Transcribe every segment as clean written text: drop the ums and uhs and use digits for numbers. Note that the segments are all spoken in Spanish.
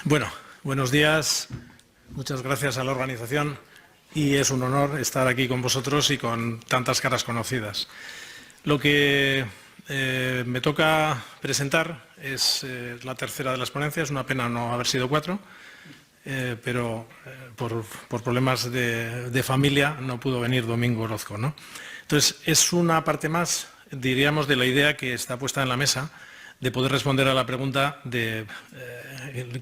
Bueno, buenos días. Muchas gracias a la organización y es un honor estar aquí con vosotros y con tantas caras conocidas. Lo que me toca presentar es la tercera de las ponencias. Una pena no haber sido 4, pero por problemas de familia no pudo venir Domingo Orozco, ¿no? Entonces, es una parte más, diríamos, de la idea que está puesta en la mesa de poder responder a la pregunta de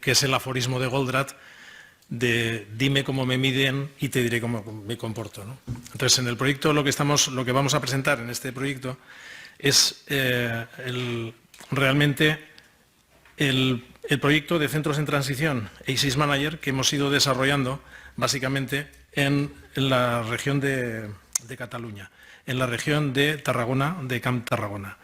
que es el aforismo de Goldratt, de dime cómo me miden y te diré cómo me comporto, ¿no? Entonces, en el proyecto lo que vamos a presentar en este proyecto es realmente el proyecto de centros en transición ASIS Manager que hemos ido desarrollando básicamente en la región de Cataluña, en la región de Tarragona, de Camp Tarragona.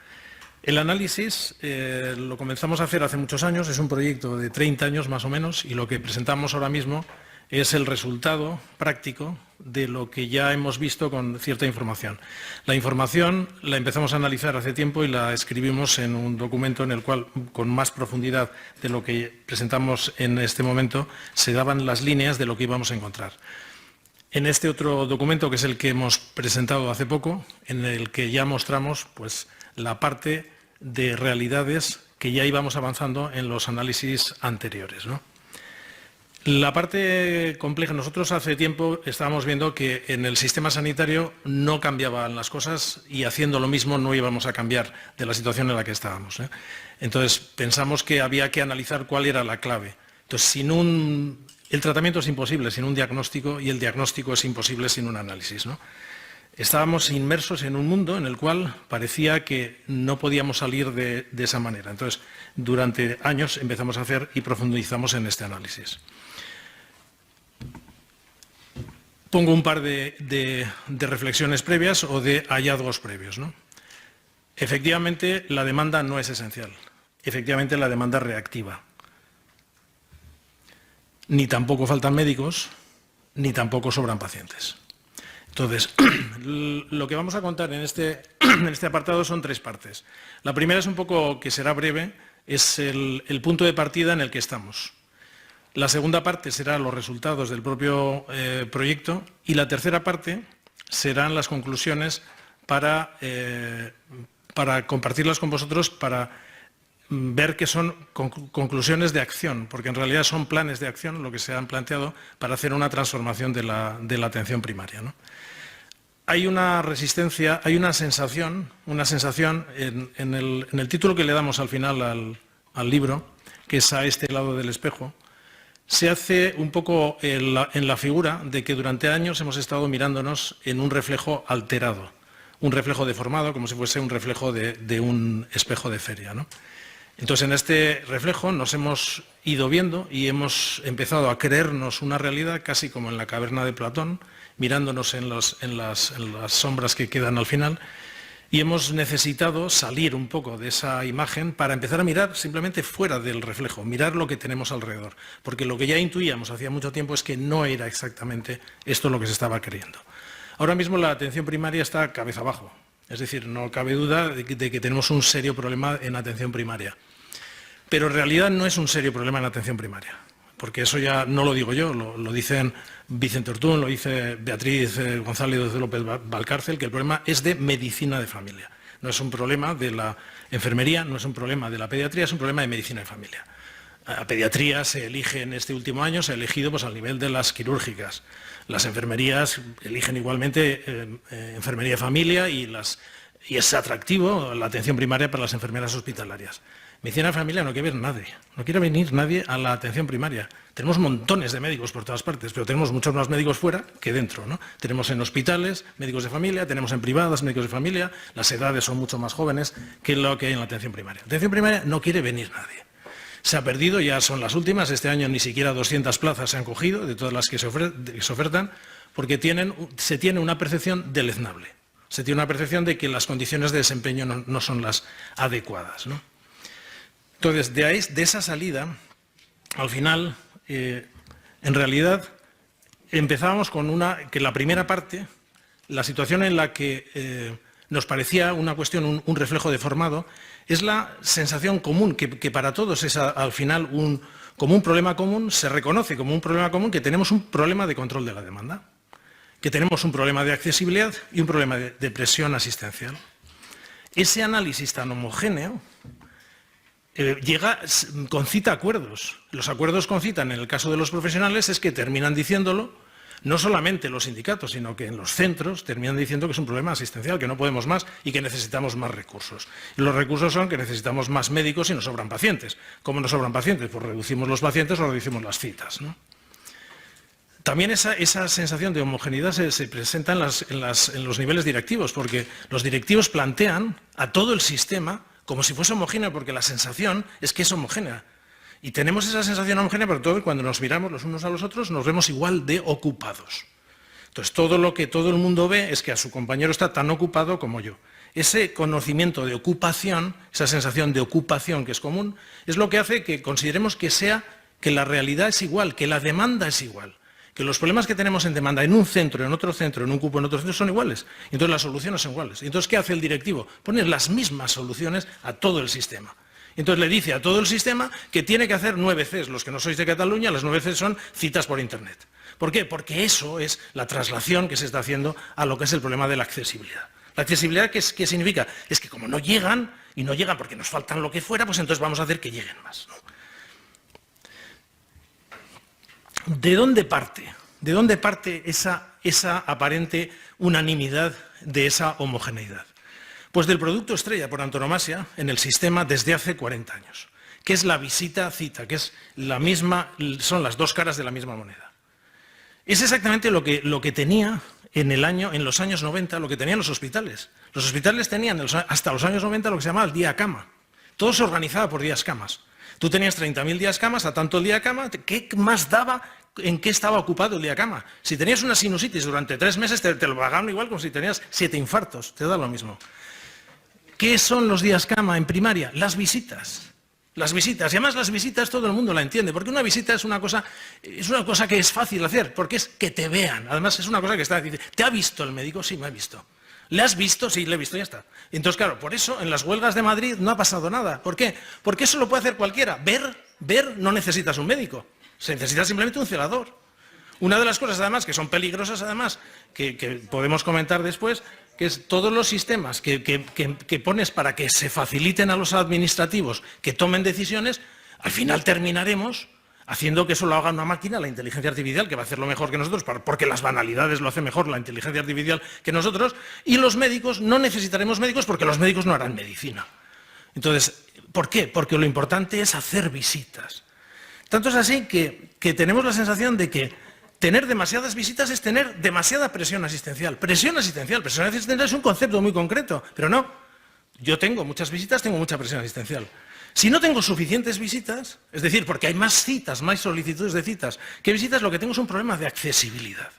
El análisis lo comenzamos a hacer hace muchos años, es un proyecto de 30 años más o menos, y lo que presentamos ahora mismo es el resultado práctico de lo que ya hemos visto con cierta información. La información la empezamos a analizar hace tiempo y la escribimos en un documento en el cual, con más profundidad de lo que presentamos en este momento, se daban las líneas de lo que íbamos a encontrar. En este otro documento, que es el que hemos presentado hace poco, en el que ya mostramos pues, la parte de realidades que ya íbamos avanzando en los análisis anteriores, ¿no? La parte compleja, nosotros hace tiempo estábamos viendo que en el sistema sanitario no cambiaban las cosas y haciendo lo mismo no íbamos a cambiar de la situación en la que estábamos, ¿eh? Entonces pensamos que había que analizar cuál era la clave. Entonces, el tratamiento es imposible sin un diagnóstico y el diagnóstico es imposible sin un análisis, ¿no? Estábamos inmersos en un mundo en el cual parecía que no podíamos salir de esa manera. Entonces, durante años empezamos a hacer y profundizamos en este análisis. Pongo un par de reflexiones previas o de hallazgos previos, ¿no? Efectivamente, la demanda no es esencial. Efectivamente, la demanda es reactiva. Ni tampoco faltan médicos, ni tampoco sobran pacientes. Entonces, lo que vamos a contar en este apartado son 3 partes. La primera es un poco, que será breve, es el punto de partida en el que estamos. La segunda parte será los resultados del propio proyecto y la tercera parte serán las conclusiones para compartirlas con vosotros, para ver que son conclusiones de acción, porque en realidad son planes de acción lo que se han planteado para hacer una transformación de la atención primaria, ¿no? Hay una resistencia, hay una sensación en el título que le damos al final al libro, que es A este lado del espejo, se hace un poco en la figura de que durante años hemos estado mirándonos en un reflejo alterado, un reflejo deformado, como si fuese un reflejo de un espejo de feria, ¿no? Entonces, en este reflejo nos hemos ido viendo y hemos empezado a creernos una realidad casi como en la caverna de Platón, mirándonos en las sombras que quedan al final, y hemos necesitado salir un poco de esa imagen para empezar a mirar simplemente fuera del reflejo, mirar lo que tenemos alrededor, porque lo que ya intuíamos hacía mucho tiempo es que no era exactamente esto lo que se estaba creyendo. Ahora mismo la atención primaria está cabeza abajo, es decir, no cabe duda de que tenemos un serio problema en atención primaria. Pero en realidad no es un serio problema en la atención primaria, porque eso ya no lo digo yo, lo dicen Vicente Ortún, lo dice Beatriz González de López Valcárcel, que el problema es de medicina de familia. No es un problema de la enfermería, no es un problema de la pediatría, es un problema de medicina de familia. La pediatría se elige en este último año, se ha elegido pues, al nivel de las quirúrgicas. Las enfermerías eligen igualmente enfermería de familia y es atractivo la atención primaria para las enfermeras hospitalarias. Medicina de familia no quiere ver nadie, no quiere venir nadie a la atención primaria. Tenemos montones de médicos por todas partes, pero tenemos muchos más médicos fuera que dentro, ¿no? Tenemos en hospitales médicos de familia, tenemos en privadas médicos de familia, las edades son mucho más jóvenes que lo que hay en la atención primaria. La atención primaria no quiere venir nadie. Se ha perdido, ya son las últimas, este año ni siquiera 200 plazas se han cogido de todas las que se ofertan, porque se tiene una percepción deleznable. Se tiene una percepción de que las condiciones de desempeño no son las adecuadas, ¿no? Entonces, de esa salida, al final, en realidad, empezábamos con que la primera parte, la situación en la que nos parecía una cuestión, un reflejo deformado, es la sensación común, que para todos es al final como un problema común, se reconoce como un problema común que tenemos un problema de control de la demanda, que tenemos un problema de accesibilidad y un problema de presión asistencial. Ese análisis tan homogéneo concita acuerdos. Los acuerdos concitan, en el caso de los profesionales, es que terminan diciéndolo, no solamente los sindicatos, sino que en los centros terminan diciendo que es un problema asistencial, que no podemos más y que necesitamos más recursos. Y los recursos son que necesitamos más médicos y nos sobran pacientes. ¿Cómo nos sobran pacientes? Pues reducimos los pacientes o reducimos las citas, ¿no? También esa sensación de homogeneidad se presenta en los niveles directivos, porque los directivos plantean a todo el sistema como si fuese homogéneo, porque la sensación es que es homogénea. Y tenemos esa sensación homogénea, pero todo cuando nos miramos los unos a los otros nos vemos igual de ocupados. Entonces, todo lo que todo el mundo ve es que a su compañero está tan ocupado como yo. Ese conocimiento de ocupación, esa sensación de ocupación que es común, es lo que hace que consideremos que la realidad es igual, que la demanda es igual, que los problemas que tenemos en demanda en un centro, en otro centro, en un cupo, en otro centro, son iguales. Y entonces las soluciones son iguales. Y entonces, ¿qué hace el directivo? Poner las mismas soluciones a todo el sistema. Entonces le dice a todo el sistema que tiene que hacer 9 Cs. Los que no sois de Cataluña, las 9 Cs son citas por Internet. ¿Por qué? Porque eso es la traslación que se está haciendo a lo que es el problema de la accesibilidad. La accesibilidad, ¿qué significa? Es que como no llegan, y no llegan porque nos faltan lo que fuera, pues entonces vamos a hacer que lleguen más, ¿no? ¿De dónde parte? ¿De dónde parte esa aparente unanimidad de esa homogeneidad? Pues del producto estrella por antonomasia en el sistema desde hace 40 años, que es la visita-cita, que es son las dos caras de la misma moneda. Es exactamente lo que tenía en los años 90, lo que tenían los hospitales. Los hospitales tenían hasta los años 90 lo que se llamaba el día cama. Todo se organizaba por días camas. Tú tenías 30.000 días camas, a tanto el día cama, ¿qué más daba en qué estaba ocupado el día cama? Si tenías una sinusitis durante 3 meses, te lo pagaban igual como si tenías 7 infartos, te da lo mismo. ¿Qué son los días cama en primaria? Las visitas. Las visitas. Y además las visitas todo el mundo la entiende, porque una visita es una cosa que es fácil hacer, porque es que te vean. Además es una cosa que dice, ¿te ha visto el médico? Sí, me ha visto. ¿Le has visto? Sí, le he visto, ya está. Entonces, claro, por eso en las huelgas de Madrid no ha pasado nada. ¿Por qué? Porque eso lo puede hacer cualquiera. Ver no necesitas un médico. Se necesita simplemente un celador. Una de las cosas, además, que son peligrosas, además, que podemos comentar después, que es todos los sistemas que pones para que se faciliten a los administrativos que tomen decisiones, al final terminaremos haciendo que eso lo haga una máquina, la inteligencia artificial, que va a hacerlo mejor que nosotros, porque las banalidades lo hace mejor la inteligencia artificial que nosotros, y los médicos, no necesitaremos médicos porque los médicos no harán medicina. Entonces, ¿por qué? Porque lo importante es hacer visitas. Tanto es así que tenemos la sensación de que tener demasiadas visitas es tener demasiada presión asistencial. Presión asistencial es un concepto muy concreto, pero no. Yo tengo muchas visitas, tengo mucha presión asistencial. Si no tengo suficientes visitas, es decir, porque hay más citas, más solicitudes de citas que visitas, lo que tengo es un problema de accesibilidad.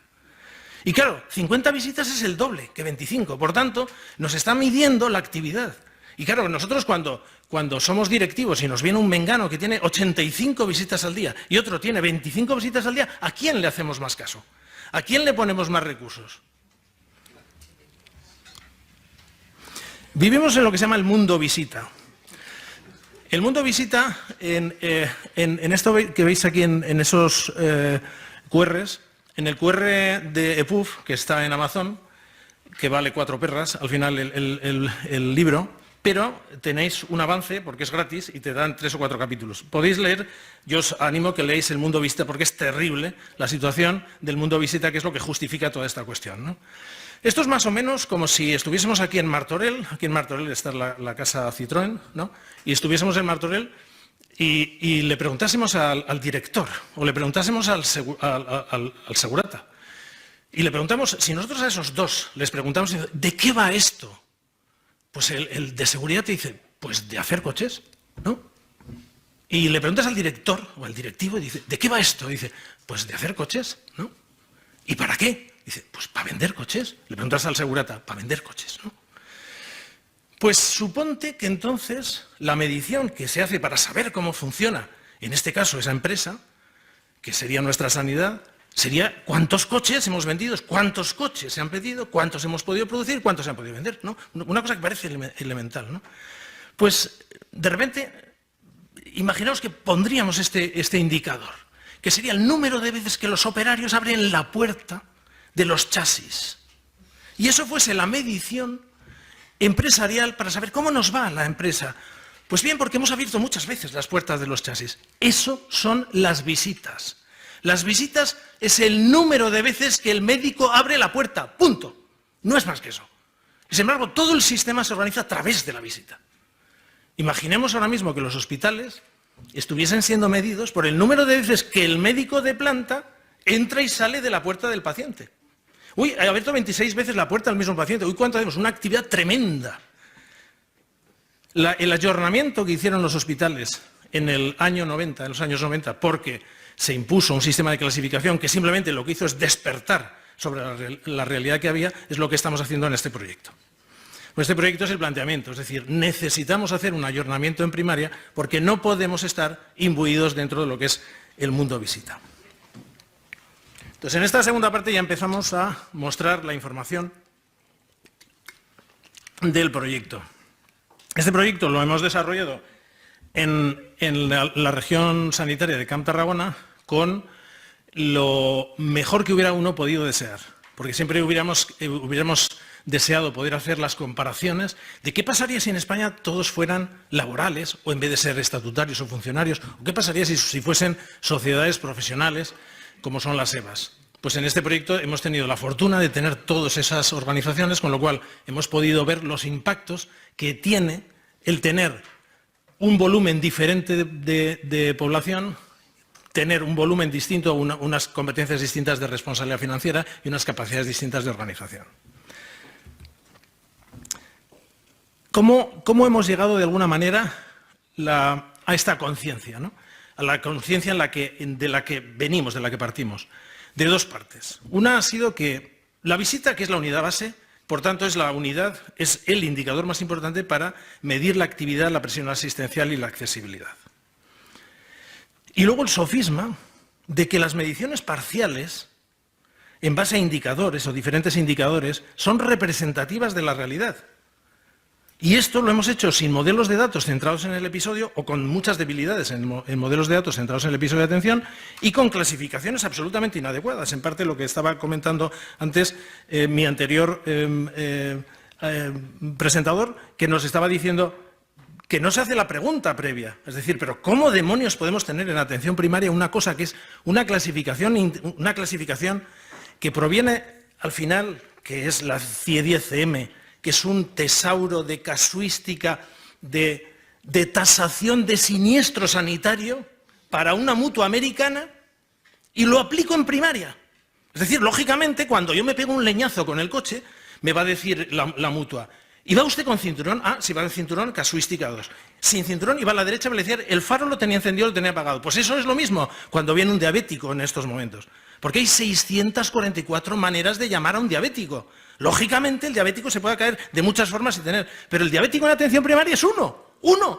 Y claro, 50 visitas es el doble que 25, por tanto, nos está midiendo la actividad. Y claro, nosotros cuando somos directivos y nos viene un mengano que tiene 85 visitas al día y otro tiene 25 visitas al día, ¿a quién le hacemos más caso? ¿A quién le ponemos más recursos? Vivimos en lo que se llama el mundo visita. El mundo visita, en esto que veis aquí en esos QRs, en el QR de EPUB, que está en Amazon, que vale 4 perras, al final el libro, pero tenéis un avance, porque es gratis, y te dan 3 o 4 capítulos. Podéis leer, yo os animo a que leáis el mundo visita, porque es terrible la situación del mundo visita, que es lo que justifica toda esta cuestión, ¿no? Esto es más o menos como si estuviésemos aquí en Martorell está la casa Citroën, ¿no? Y estuviésemos en Martorell y le preguntásemos al director o le preguntásemos al segurata. Y le preguntamos, si nosotros a esos dos les preguntamos, ¿de qué va esto? Pues el de seguridad te dice, pues de hacer coches, ¿no? Y le preguntas al director o al directivo y dice, ¿de qué va esto? Y dice, pues de hacer coches, ¿no? ¿Y para qué? Dice, pues para vender coches. Le preguntas al segurata, para vender coches, ¿no? Pues suponte que entonces la medición que se hace para saber cómo funciona, en este caso esa empresa, que sería nuestra sanidad, sería cuántos coches hemos vendido, cuántos coches se han pedido, cuántos hemos podido producir, cuántos se han podido vender, ¿no? Una cosa que parece elemental, ¿no? Pues, de repente, imaginaos que pondríamos este indicador, que sería el número de veces que los operarios abren la puerta de los chasis. Y eso fuese la medición empresarial para saber cómo nos va la empresa. Pues bien, porque hemos abierto muchas veces las puertas de los chasis. Eso son las visitas. Las visitas es el número de veces que el médico abre la puerta, punto. No es más que eso. Y sin embargo, todo el sistema se organiza a través de la visita. Imaginemos ahora mismo que los hospitales estuviesen siendo medidos por el número de veces que el médico de planta entra y sale de la puerta del paciente. Uy, he abierto 26 veces la puerta al mismo paciente. Uy, ¿cuánto hacemos? Una actividad tremenda. El ayornamiento que hicieron los hospitales en el año 90, en los años 90, porque se impuso un sistema de clasificación que simplemente lo que hizo es despertar sobre la realidad que había, es lo que estamos haciendo en este proyecto. Pues este proyecto es el planteamiento, es decir, necesitamos hacer un ayornamiento en primaria porque no podemos estar imbuidos dentro de lo que es el mundo visita. Entonces, en esta segunda parte ya empezamos a mostrar la información del proyecto. Este proyecto lo hemos desarrollado en la región sanitaria de Camp Tarragona con lo mejor que hubiera uno podido desear, porque siempre hubiéramos deseado poder hacer las comparaciones de qué pasaría si en España todos fueran laborales o en vez de ser estatutarios o funcionarios, o qué pasaría si fuesen sociedades profesionales como son las EVAs. Pues en este proyecto hemos tenido la fortuna de tener todas esas organizaciones, con lo cual hemos podido ver los impactos que tiene el tener un volumen diferente de población, tener un volumen distinto, unas competencias distintas de responsabilidad financiera y unas capacidades distintas de organización. ¿Cómo hemos llegado de alguna manera a esta conciencia, ¿no? A la conciencia de la que venimos, de la que partimos? De dos partes. Una ha sido que la visita, que es la unidad base, por tanto es el indicador más importante para medir la actividad, la presión asistencial y la accesibilidad. Y luego el sofisma de que las mediciones parciales, en base a indicadores o diferentes indicadores, son representativas de la realidad. Y esto lo hemos hecho sin modelos de datos centrados en el episodio o con muchas debilidades en modelos de datos centrados en el episodio de atención y con clasificaciones absolutamente inadecuadas. En parte lo que estaba comentando antes mi anterior presentador, que nos estaba diciendo que no se hace la pregunta previa. Es decir, pero ¿cómo demonios podemos tener en atención primaria una cosa que es una clasificación que proviene al final, que es la CIE-10CM, que es un tesauro de casuística, de tasación de siniestro sanitario para una mutua americana y lo aplico en primaria? Es decir, lógicamente, cuando yo me pego un leñazo con el coche, me va a decir la mutua, ¿y va usted con cinturón? Ah, si va en cinturón, casuística 2. Sin cinturón, y va a la derecha, me va a decir, el faro lo tenía encendido, lo tenía apagado. Pues eso es lo mismo cuando viene un diabético en estos momentos. Porque hay 644 maneras de llamar a un diabético. Lógicamente, el diabético se puede caer de muchas formas y tener, pero el diabético en atención primaria es uno,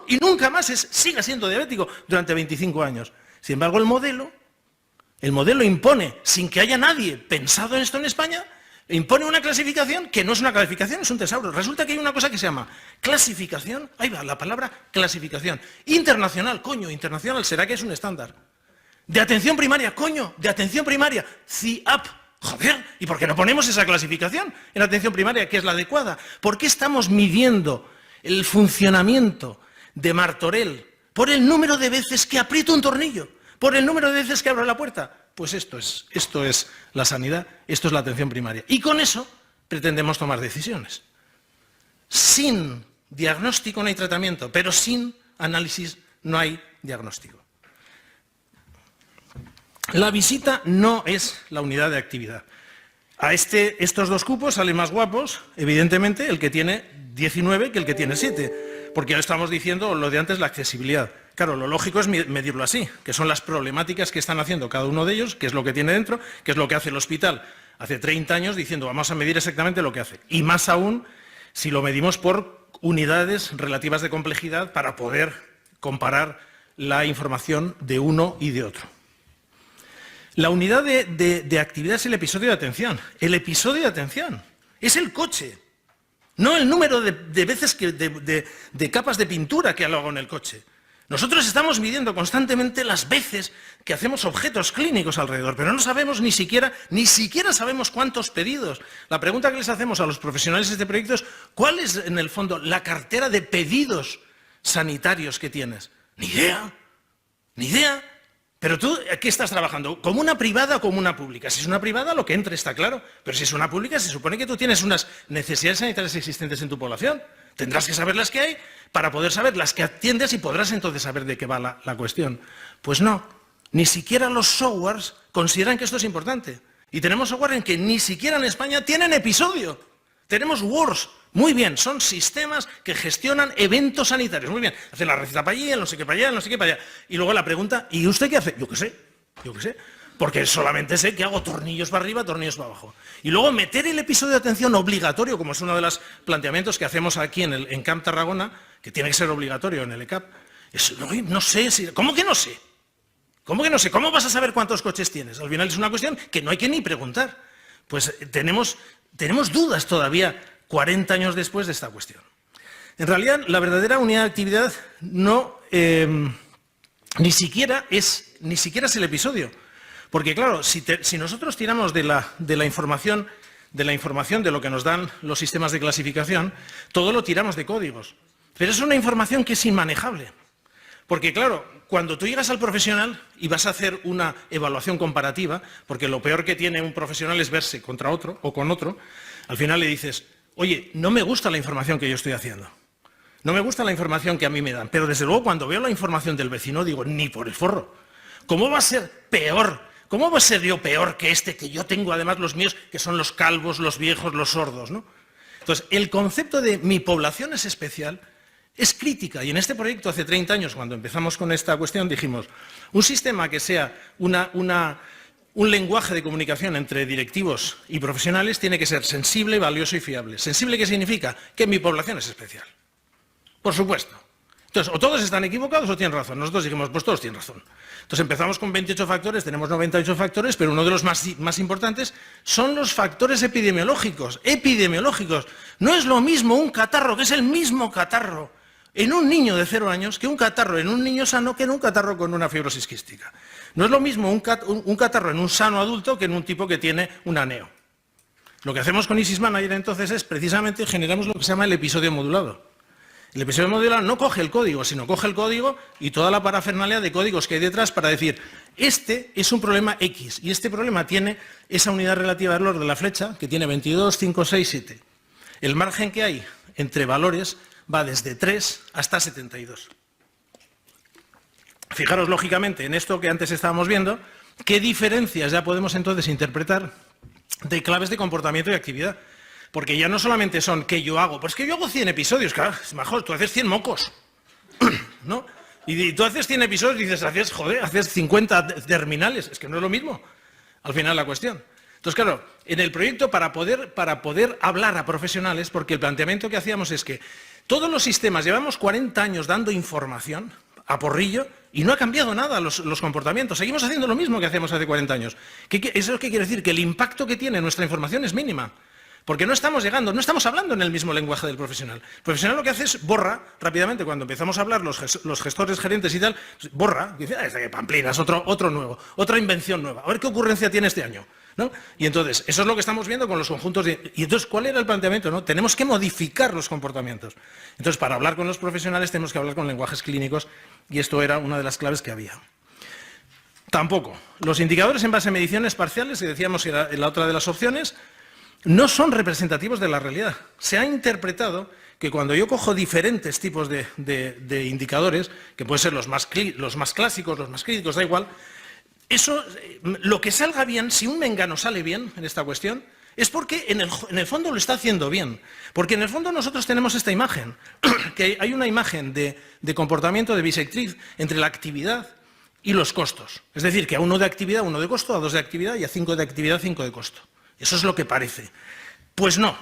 y nunca más siga siendo diabético durante 25 años. Sin embargo, el modelo impone, sin que haya nadie pensado en esto en España, impone una clasificación que no es una clasificación, es un tesauro. Resulta que hay una cosa que se llama clasificación, ahí va la palabra clasificación, internacional, coño, internacional, ¿será que es un estándar? De atención primaria, coño, de atención primaria, CIAP. Joder, ¿y por qué no ponemos esa clasificación en atención primaria, que es la adecuada? ¿Por qué estamos midiendo el funcionamiento de Martorell por el número de veces que aprieto un tornillo, por el número de veces que abro la puerta? Pues esto es la sanidad, esto es la atención primaria. Y con eso pretendemos tomar decisiones. Sin diagnóstico no hay tratamiento, pero sin análisis no hay diagnóstico. La visita no es la unidad de actividad. A estos dos cupos salen más guapos, evidentemente, el que tiene 19 que el que tiene 7, porque ya estamos diciendo lo de antes, la accesibilidad. Claro, lo lógico es medirlo así, que son las problemáticas que están haciendo cada uno de ellos, qué es lo que tiene dentro, qué es lo que hace el hospital hace 30 años diciendo vamos a medir exactamente lo que hace. Y más aún si lo medimos por unidades relativas de complejidad para poder comparar la información de uno y de otro. La unidad de actividad es el episodio de atención. El episodio de atención es el coche. no el número de veces de capas de pintura que hago en el coche. Nosotros estamos midiendo constantemente las veces que hacemos objetos clínicos alrededor, pero no sabemos ni siquiera sabemos cuántos pedidos. La pregunta que les hacemos a los profesionales de este proyecto es ¿cuál es, en el fondo, la cartera de pedidos sanitarios que tienes? Ni idea, ni idea. Pero tú, ¿qué estás trabajando? ¿Como una privada o como una pública? Si es una privada, lo que entre está claro. Pero si es una pública, se supone que tú tienes unas necesidades sanitarias existentes en tu población. Tendrás que saber las que hay para poder saber las que atiendes y podrás entonces saber de qué va la cuestión. Pues no, ni siquiera los softwares consideran que esto es importante. Y tenemos software en que ni siquiera en España tienen episodio. Tenemos WORS. Muy bien, son sistemas que gestionan eventos sanitarios. Muy bien, hacen la receta para allí, el no sé qué para allá, el no sé qué para allá. Y luego la pregunta, ¿y usted qué hace? Yo qué sé. Porque solamente sé que hago tornillos para arriba, tornillos para abajo. Y luego meter el episodio de atención obligatorio, como es uno de los planteamientos que hacemos aquí en Camp Tarragona, que tiene que ser obligatorio en el ECAP. No sé, ¿cómo que no sé? ¿Cómo que no sé? ¿Cómo vas a saber cuántos coches tienes? Al final es una cuestión que no hay que ni preguntar. Pues tenemos dudas todavía 40 años después de esta cuestión. En realidad, la verdadera unidad de actividad ni siquiera es el episodio. Porque claro, si nosotros tiramos de la información de lo que nos dan los sistemas de clasificación, todo lo tiramos de códigos. Pero es una información que es inmanejable. Porque claro, cuando tú llegas al profesional y vas a hacer una evaluación comparativa, porque lo peor que tiene un profesional es verse contra otro o con otro, al final le dices, oye, no me gusta la información que yo estoy haciendo. No me gusta la información que a mí me dan. Pero desde luego cuando veo la información del vecino digo, ni por el forro. ¿Cómo va a ser peor? ¿Cómo va a ser yo peor que este que yo tengo, además los míos, que son los calvos, los viejos, los sordos, ¿no? Entonces, el concepto de mi población es especial es crítica. Y en este proyecto, hace 30 años, cuando empezamos con esta cuestión, dijimos, un sistema que sea un lenguaje de comunicación entre directivos y profesionales tiene que ser sensible, valioso y fiable. ¿Sensible qué significa? Que mi población es especial. Por supuesto. Entonces, o todos están equivocados o tienen razón. Nosotros dijimos, pues todos tienen razón. Entonces empezamos con 28 factores, tenemos 98 factores, pero uno de los más importantes son los factores epidemiológicos. Epidemiológicos. No es lo mismo un catarro, que es el mismo catarro, en un niño de 0 años, que un catarro en un niño sano, que en un catarro con una fibrosis quística. No es lo mismo un catarro en un sano adulto que en un tipo que tiene un aneo. Lo que hacemos con ISIS Manager entonces es precisamente generamos lo que se llama el episodio modulado. El episodio modulado no coge el código, sino coge el código y toda la parafernalia de códigos que hay detrás para decir, este es un problema X y este problema tiene esa unidad relativa de valor de la flecha que tiene 22, 5, 6, 7. El margen que hay entre valores va desde 3 hasta 72. Fijaros, lógicamente, en esto que antes estábamos viendo, qué diferencias ya podemos entonces interpretar de claves de comportamiento y actividad. Porque ya no solamente son que yo hago, pues que yo hago 100 episodios, claro, es mejor, tú haces 100 mocos, ¿no? Y tú haces 100 episodios y dices, haces 50 terminales, es que no es lo mismo, al final la cuestión. Entonces, claro, en el proyecto para poder hablar a profesionales, porque el planteamiento que hacíamos es que todos los sistemas, llevamos 40 años dando información a porrillo y no ha cambiado nada los comportamientos, seguimos haciendo lo mismo que hacíamos hace 40 años. ¿Eso qué quiere decir? Que el impacto que tiene nuestra información es mínima. Porque no estamos hablando en el mismo lenguaje del profesional. El profesional lo que hace es borra rápidamente, cuando empezamos a hablar los gestores, gerentes y tal, borra, y dice, este que pamplinas, otro nuevo, otra invención nueva, a ver qué ocurrencia tiene este año, ¿no? Y entonces, eso es lo que estamos viendo con los conjuntos y entonces, ¿cuál era el planteamiento? ¿No? Tenemos que modificar los comportamientos. Entonces, para hablar con los profesionales tenemos que hablar con lenguajes clínicos y esto era una de las claves que había. Tampoco. Los indicadores en base a mediciones parciales, que decíamos que era la otra de las opciones, no son representativos de la realidad. Se ha interpretado que cuando yo cojo diferentes tipos de indicadores, que pueden ser los más clásicos, los más críticos, da igual, eso, lo que salga bien, si un mengano sale bien en esta cuestión, es porque en el fondo lo está haciendo bien. Porque en el fondo nosotros tenemos esta imagen, que hay una imagen de comportamiento de bisectriz entre la actividad y los costos. Es decir, que a 1 de actividad, 1 de costo, a 2 de actividad y a 5 de actividad, 5 de costo. Eso es lo que parece. Pues no,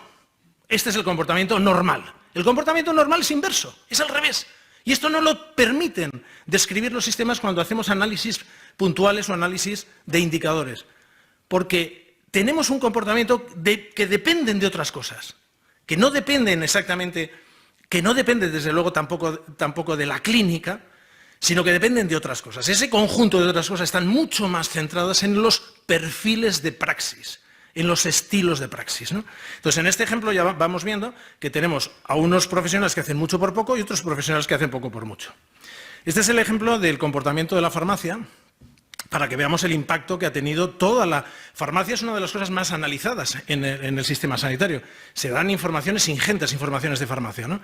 este es el comportamiento normal. El comportamiento normal es inverso, es al revés. Y esto no lo permiten describir los sistemas cuando hacemos análisis puntuales o análisis de indicadores. Porque tenemos un comportamiento que dependen de otras cosas. que no dependen exactamente, que no dependen desde luego tampoco de la clínica, sino que dependen de otras cosas. Ese conjunto de otras cosas están mucho más centradas en los perfiles de praxis, en los estilos de praxis, ¿no? Entonces, en este ejemplo ya vamos viendo que tenemos a unos profesionales que hacen mucho por poco y otros profesionales que hacen poco por mucho. Este es el ejemplo del comportamiento de la farmacia, para que veamos el impacto que ha tenido toda la farmacia. Es una de las cosas más analizadas en el sistema sanitario. Se dan ingentes informaciones de farmacia, ¿no?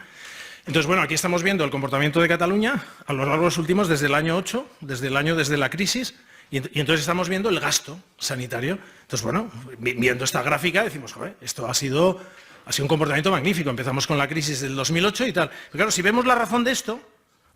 Entonces, bueno, aquí estamos viendo el comportamiento de Cataluña a lo largo de los últimos, desde el año 8, desde la crisis, y entonces estamos viendo el gasto sanitario. Entonces, bueno, viendo esta gráfica decimos, joder, esto ha sido un comportamiento magnífico. Empezamos con la crisis del 2008 y tal. Pero claro, si vemos la razón de esto,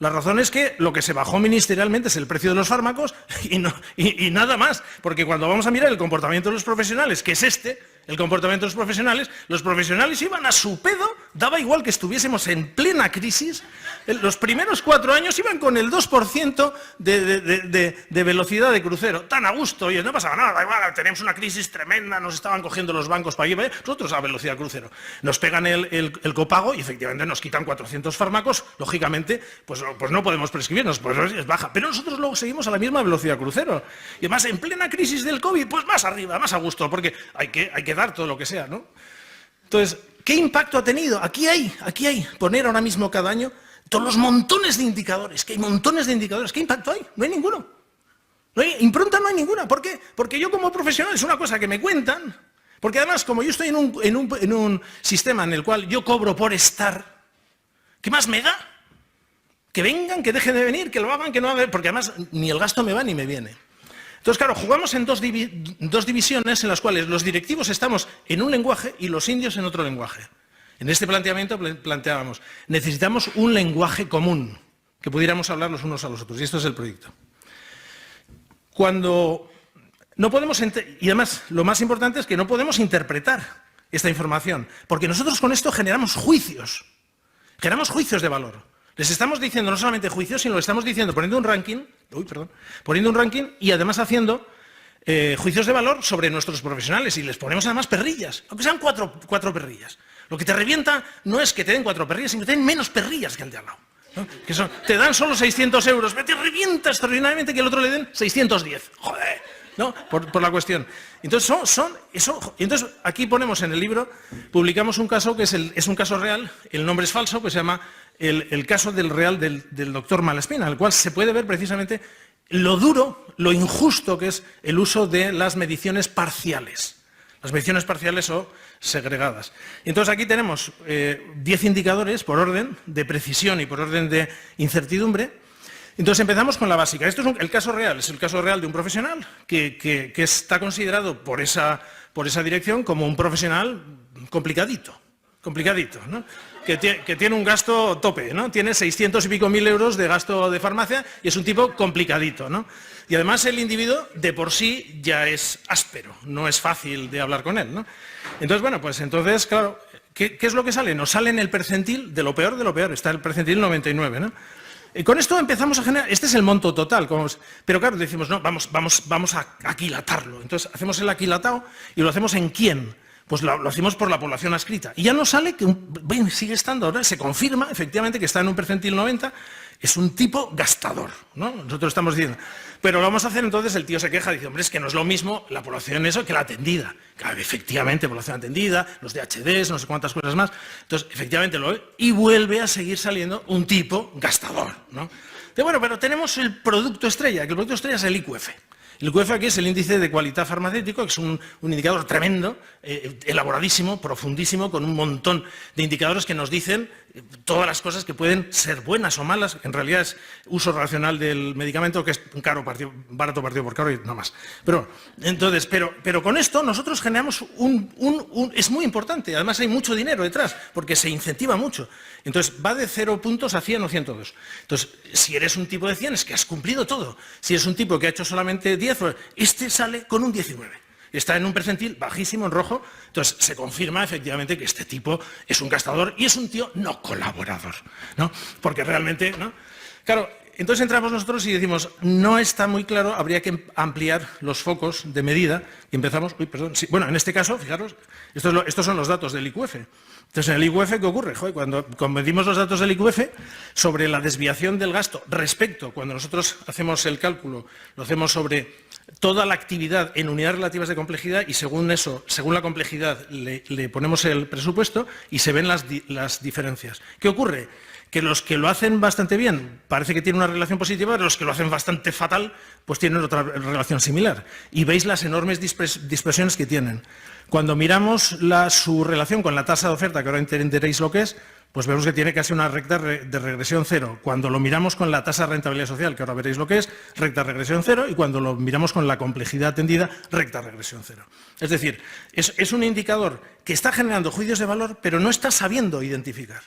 la razón es que lo que se bajó ministerialmente es el precio de los fármacos y nada más. Porque cuando vamos a mirar el comportamiento de los profesionales, que es el comportamiento de los profesionales iban a su pedo, daba igual que estuviésemos en plena crisis, los primeros 4 años iban con el 2% de velocidad de crucero, tan a gusto, oye, no pasaba nada, igual, teníamos una crisis tremenda, nos estaban cogiendo los bancos para allá, nosotros a velocidad de crucero. Nos pegan el copago y efectivamente nos quitan 400 fármacos, lógicamente, pues no podemos prescribirnos, pues es baja, pero nosotros luego seguimos a la misma velocidad de crucero. Y además, en plena crisis del COVID, pues más arriba, más a gusto, porque hay que dar todo lo que sea, ¿no? Entonces, ¿qué impacto ha tenido? Aquí hay, poner ahora mismo cada año todos los montones de indicadores, que hay montones de indicadores. ¿Qué impacto hay? No hay ninguno. Impronta no hay ninguna. ¿Por qué? Porque yo como profesional es una cosa que me cuentan, porque además, como yo estoy en un sistema en el cual yo cobro por estar, ¿qué más me da? Que vengan, que dejen de venir, que lo hagan, que no hagan, porque además ni el gasto me va ni me viene. Entonces, claro, jugamos en dos divisiones en las cuales los directivos estamos en un lenguaje y los indios en otro lenguaje. En este planteamiento planteábamos, necesitamos un lenguaje común, que pudiéramos hablar los unos a los otros, y esto es el proyecto. Cuando no podemos, y además lo más importante es que no podemos interpretar esta información, porque nosotros con esto generamos juicios de valor. Les estamos diciendo no solamente juicios, sino lo estamos diciendo poniendo un ranking y además haciendo juicios de valor sobre nuestros profesionales y les ponemos además perrillas, aunque sean cuatro perrillas. Lo que te revienta no es que te den 4 perrillas, sino que te den menos perrillas que el de al lado, ¿no? Te dan solo 600 euros, pero te revienta extraordinariamente que el otro le den 610. Joder, ¿no? Por la cuestión. Entonces, entonces aquí ponemos en el libro, publicamos un caso que es un caso real, el nombre es falso, pues se llama el caso del doctor Malespina, en el cual se puede ver precisamente lo duro, lo injusto que es el uso de las mediciones parciales. Las mediciones parciales o segregadas. Entonces aquí tenemos 10 indicadores por orden de precisión y por orden de incertidumbre. Entonces empezamos con la básica. Esto es el caso real, es el caso real de un profesional que está considerado por esa dirección como un profesional complicadito, ¿no? Que tiene un gasto tope, ¿no? Tiene 600 y pico mil euros de gasto de farmacia y es un tipo complicadito, ¿no? Y además el individuo de por sí ya es áspero, no es fácil de hablar con él, ¿no? Entonces, bueno, pues entonces, claro, ¿qué es lo que sale? Nos sale en el percentil de lo peor, está el percentil 99, ¿no? Y con esto empezamos a generar, este es el monto total, pero claro, decimos, no, vamos a aquilatarlo. Entonces hacemos el aquilatado y lo hacemos en quién. Pues lo hacemos por la población adscrita. Y ya nos sale que sigue estando, ahora se confirma efectivamente que está en un percentil 90, es un tipo gastador, ¿no? Nosotros estamos diciendo. Pero lo vamos a hacer entonces, el tío se queja, dice, hombre, es que no es lo mismo la población eso que la atendida. Claro, efectivamente, población atendida, los DHDs, no sé cuántas cosas más. Entonces, efectivamente y vuelve a seguir saliendo un tipo gastador, ¿no? Bueno, pero tenemos el producto estrella, que el producto estrella es el IQF. El IQF aquí es el índice de calidad farmacéutico, que es un indicador tremendo, elaboradísimo, profundísimo, con un montón de indicadores que nos dicen todas las cosas que pueden ser buenas o malas. En realidad es uso racional del medicamento, que es un barato partido por caro y no más. Pero con esto nosotros generamos es muy importante, además hay mucho dinero detrás, porque se incentiva mucho. Entonces va de 0 puntos a 100 o 102. Entonces, si eres un tipo de 100 es que has cumplido todo. Si eres un tipo que ha hecho solamente 10, pues este sale con un 19. Está en un percentil bajísimo, en rojo, entonces se confirma efectivamente que este tipo es un gastador y es un tío no colaborador, ¿no? Porque realmente, ¿no? Claro, Entonces entramos nosotros y decimos, no está muy claro, habría que ampliar los focos de medida y empezamos, bueno, en este caso, fijaros, estos son los datos del IQF. Entonces, en el IQF, ¿qué ocurre? Joder, cuando medimos los datos del IQF sobre la desviación del gasto respecto, cuando nosotros hacemos el cálculo, lo hacemos sobre toda la actividad en unidades relativas de complejidad y según eso, según la complejidad, le ponemos el presupuesto y se ven las diferencias. ¿Qué ocurre? Que los que lo hacen bastante bien parece que tienen una relación positiva, pero los que lo hacen bastante fatal pues tienen otra relación similar. Y veis las enormes dispersiones que tienen. Cuando miramos su relación con la tasa de oferta, que ahora entenderéis lo que es, pues vemos que tiene casi una recta de regresión cero. Cuando lo miramos con la tasa de rentabilidad social, que ahora veréis lo que es, recta de regresión cero, y cuando lo miramos con la complejidad atendida, recta de regresión cero. Es decir, es un indicador que está generando juicios de valor, pero no está sabiendo identificar.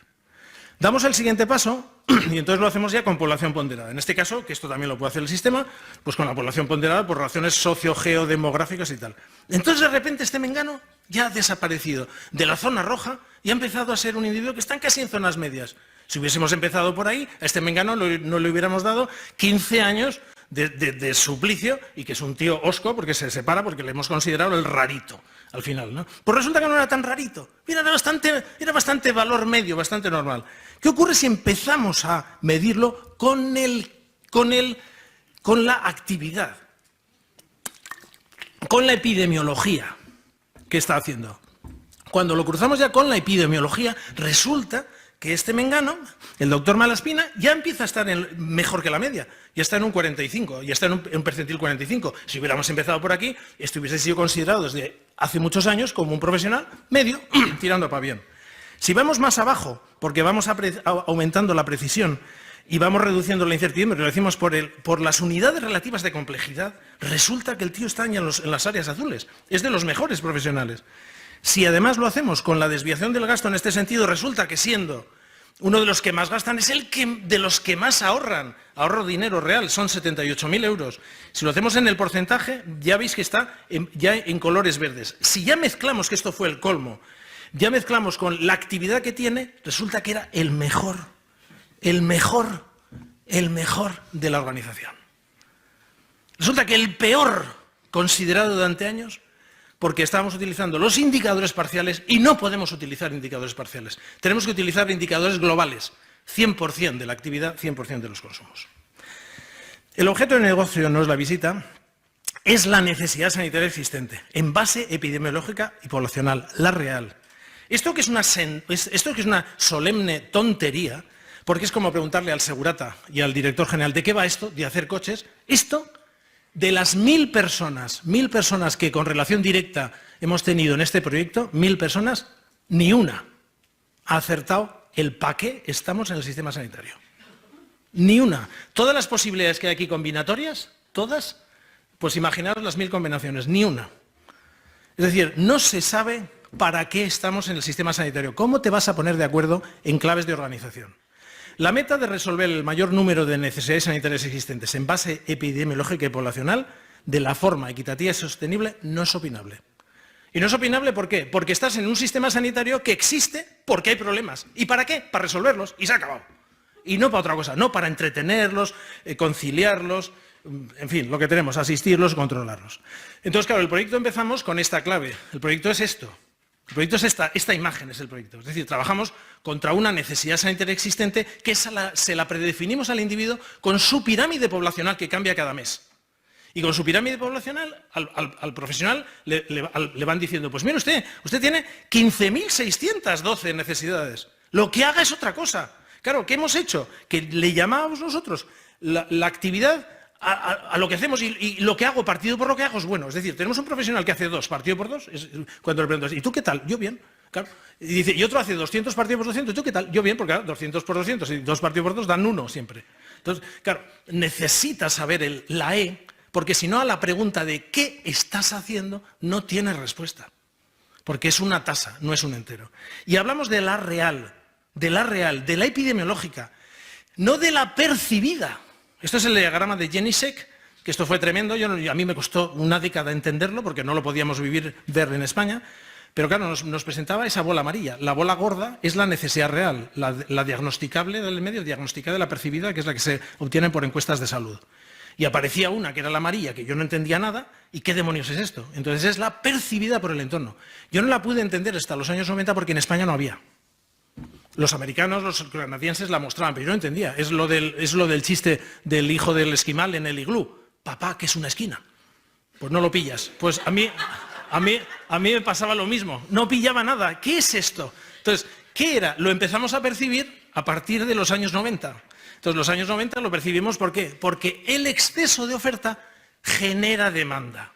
Damos el siguiente paso y entonces lo hacemos ya con población ponderada. En este caso, que esto también lo puede hacer el sistema, pues con la población ponderada por razones socio-geodemográficas y tal. Entonces de repente este mengano ya ha desaparecido de la zona roja y ha empezado a ser un individuo que está casi en zonas medias. Si hubiésemos empezado por ahí, a este mengano no le hubiéramos dado 15 años de suplicio y que es un tío hosco porque se separa porque le hemos considerado el rarito al final, ¿no? Pues resulta que no era tan rarito, era bastante valor medio, bastante normal. ¿Qué ocurre si empezamos a medirlo con la actividad, con la epidemiología que está haciendo? Cuando lo cruzamos ya con la epidemiología, resulta que este mengano, el doctor Malaspina, ya empieza a estar mejor que la media, ya está en un 45, ya está en un percentil 45. Si hubiéramos empezado por aquí, esto hubiese sido considerado desde hace muchos años como un profesional medio, tirando para bien. Si vamos más abajo, porque vamos aumentando la precisión y vamos reduciendo la incertidumbre, lo decimos por las unidades relativas de complejidad, resulta que el tío está en las áreas azules, es de los mejores profesionales. Si además lo hacemos con la desviación del gasto en este sentido, resulta que siendo uno de los que más gastan es de los que más ahorran, ahorro dinero real, son 78.000 euros. Si lo hacemos en el porcentaje, ya veis que está ya en colores verdes. Si ya mezclamos, que esto fue el colmo, ya mezclamos con la actividad que tiene, resulta que era el mejor de la organización. Resulta que el peor considerado durante años, porque estábamos utilizando los indicadores parciales y no podemos utilizar indicadores parciales. Tenemos que utilizar indicadores globales, 100% de la actividad, 100% de los consumos. El objeto de negocio no es la visita, es la necesidad sanitaria existente, en base epidemiológica y poblacional, la real. Esto que es una solemne tontería, porque es como preguntarle al segurata y al director general, ¿de qué va esto? De hacer coches. Esto, de las 1.000 personas que con relación directa hemos tenido en este proyecto, 1.000 personas, ni una ha acertado el para qué estamos en el sistema sanitario. Ni una. Todas las posibilidades que hay aquí combinatorias, todas, pues imaginaros las 1.000 combinaciones, ni una. Es decir, no se sabe para qué estamos en el sistema sanitario. ¿Cómo te vas a poner de acuerdo en claves de organización? La meta de resolver el mayor número de necesidades sanitarias existentes en base epidemiológica y poblacional de la forma equitativa y sostenible no es opinable. ¿Y no es opinable por qué? Porque estás en un sistema sanitario que existe porque hay problemas. ¿Y para qué? Para resolverlos. Y se ha acabado. Y no para otra cosa, no para entretenerlos, conciliarlos, en fin, lo que tenemos, asistirlos, controlarlos. Entonces, claro, el proyecto empezamos con esta clave. El proyecto es esto. El proyecto es esta imagen, es el proyecto. Es decir, trabajamos contra una necesidad sanitaria existente que se la predefinimos al individuo con su pirámide poblacional que cambia cada mes. Y con su pirámide poblacional, al profesional le van diciendo, pues mire usted tiene 15.612 necesidades. Lo que haga es otra cosa. Claro, ¿qué hemos hecho? Que le llamábamos nosotros la actividad a lo que hacemos y lo que hago partido por lo que hago es bueno. Es decir, tenemos un profesional que hace 2 partido por 2, cuando le preguntas, ¿y tú qué tal? Yo bien. Claro. Y dice, y otro hace 200 partido por 200, ¿y tú qué tal? Yo bien, porque claro, 200 por 200 y 2 partido por 2 dan 1 siempre. Entonces, claro, necesitas saber la E, porque si no a la pregunta de ¿qué estás haciendo? No tienes respuesta. Porque es una tasa, no es un entero. Y hablamos de la real, de la epidemiológica, no de la percibida. Esto es el diagrama de Jenisek, que esto fue tremendo, a mí me costó una década entenderlo porque no lo podíamos ver en España, Pero claro, nos presentaba esa bola amarilla. La bola gorda es la necesidad real, la diagnosticable del medio, diagnosticada, la percibida, que es la que se obtiene por encuestas de salud. Y aparecía una que era la amarilla, que yo no entendía nada, ¿y qué demonios es esto? Entonces es la percibida por el entorno. Yo no la pude entender hasta los años 90 porque en España no había. Los americanos, los canadienses la mostraban, pero yo no entendía. Es lo del chiste del hijo del esquimal en el iglú. Papá, ¿qué es una esquina? Pues no lo pillas. Pues a mí me pasaba lo mismo. No pillaba nada. ¿Qué es esto? Entonces, ¿qué era? Lo empezamos a percibir a partir de los años 90. Entonces, los años 90 lo percibimos, ¿por qué? Porque el exceso de oferta genera demanda.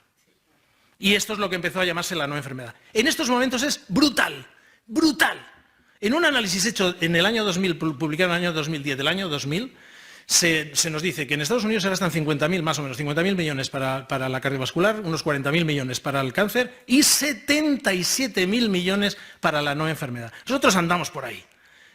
Y esto es lo que empezó a llamarse la no enfermedad. En estos momentos es brutal, brutal. En un análisis hecho en el año 2000, publicado en el año 2010, del año 2000, se nos dice que en Estados Unidos se gastan 50.000, más o menos, 50.000 millones para la cardiovascular, unos 40.000 millones para el cáncer y 77.000 millones para la no enfermedad. Nosotros andamos por ahí.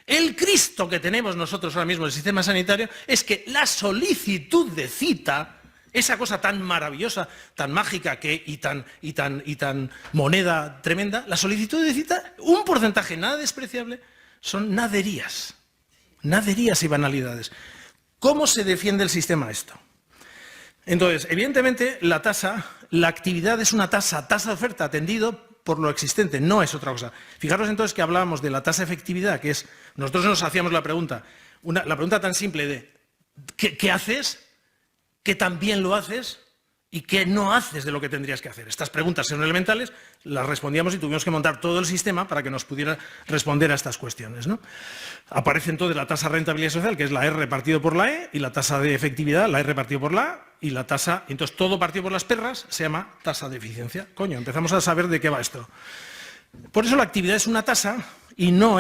El Cristo que tenemos nosotros ahora mismo en el sistema sanitario es que la solicitud de cita, esa cosa tan maravillosa, tan mágica y tan moneda tremenda, la solicitud de cita, un porcentaje nada despreciable, son naderías y banalidades. ¿Cómo se defiende el sistema esto? Entonces, evidentemente, la actividad es una tasa de oferta atendido por lo existente, no es otra cosa. Fijaros entonces que hablábamos de la tasa de efectividad, que es, nosotros nos hacíamos la pregunta tan simple de ¿qué haces? ¿Qué tan bien lo haces? ¿Y qué no haces de lo que tendrías que hacer? Estas preguntas son elementales, las respondíamos y tuvimos que montar todo el sistema para que nos pudiera responder a estas cuestiones, ¿no? Aparece entonces la tasa de rentabilidad social, que es la R partido por la E, y la tasa de efectividad, la R partido por la A, y la tasa, entonces todo partido por las perras se llama tasa de eficiencia. Coño, empezamos a saber de qué va esto. Por eso la actividad es una tasa y no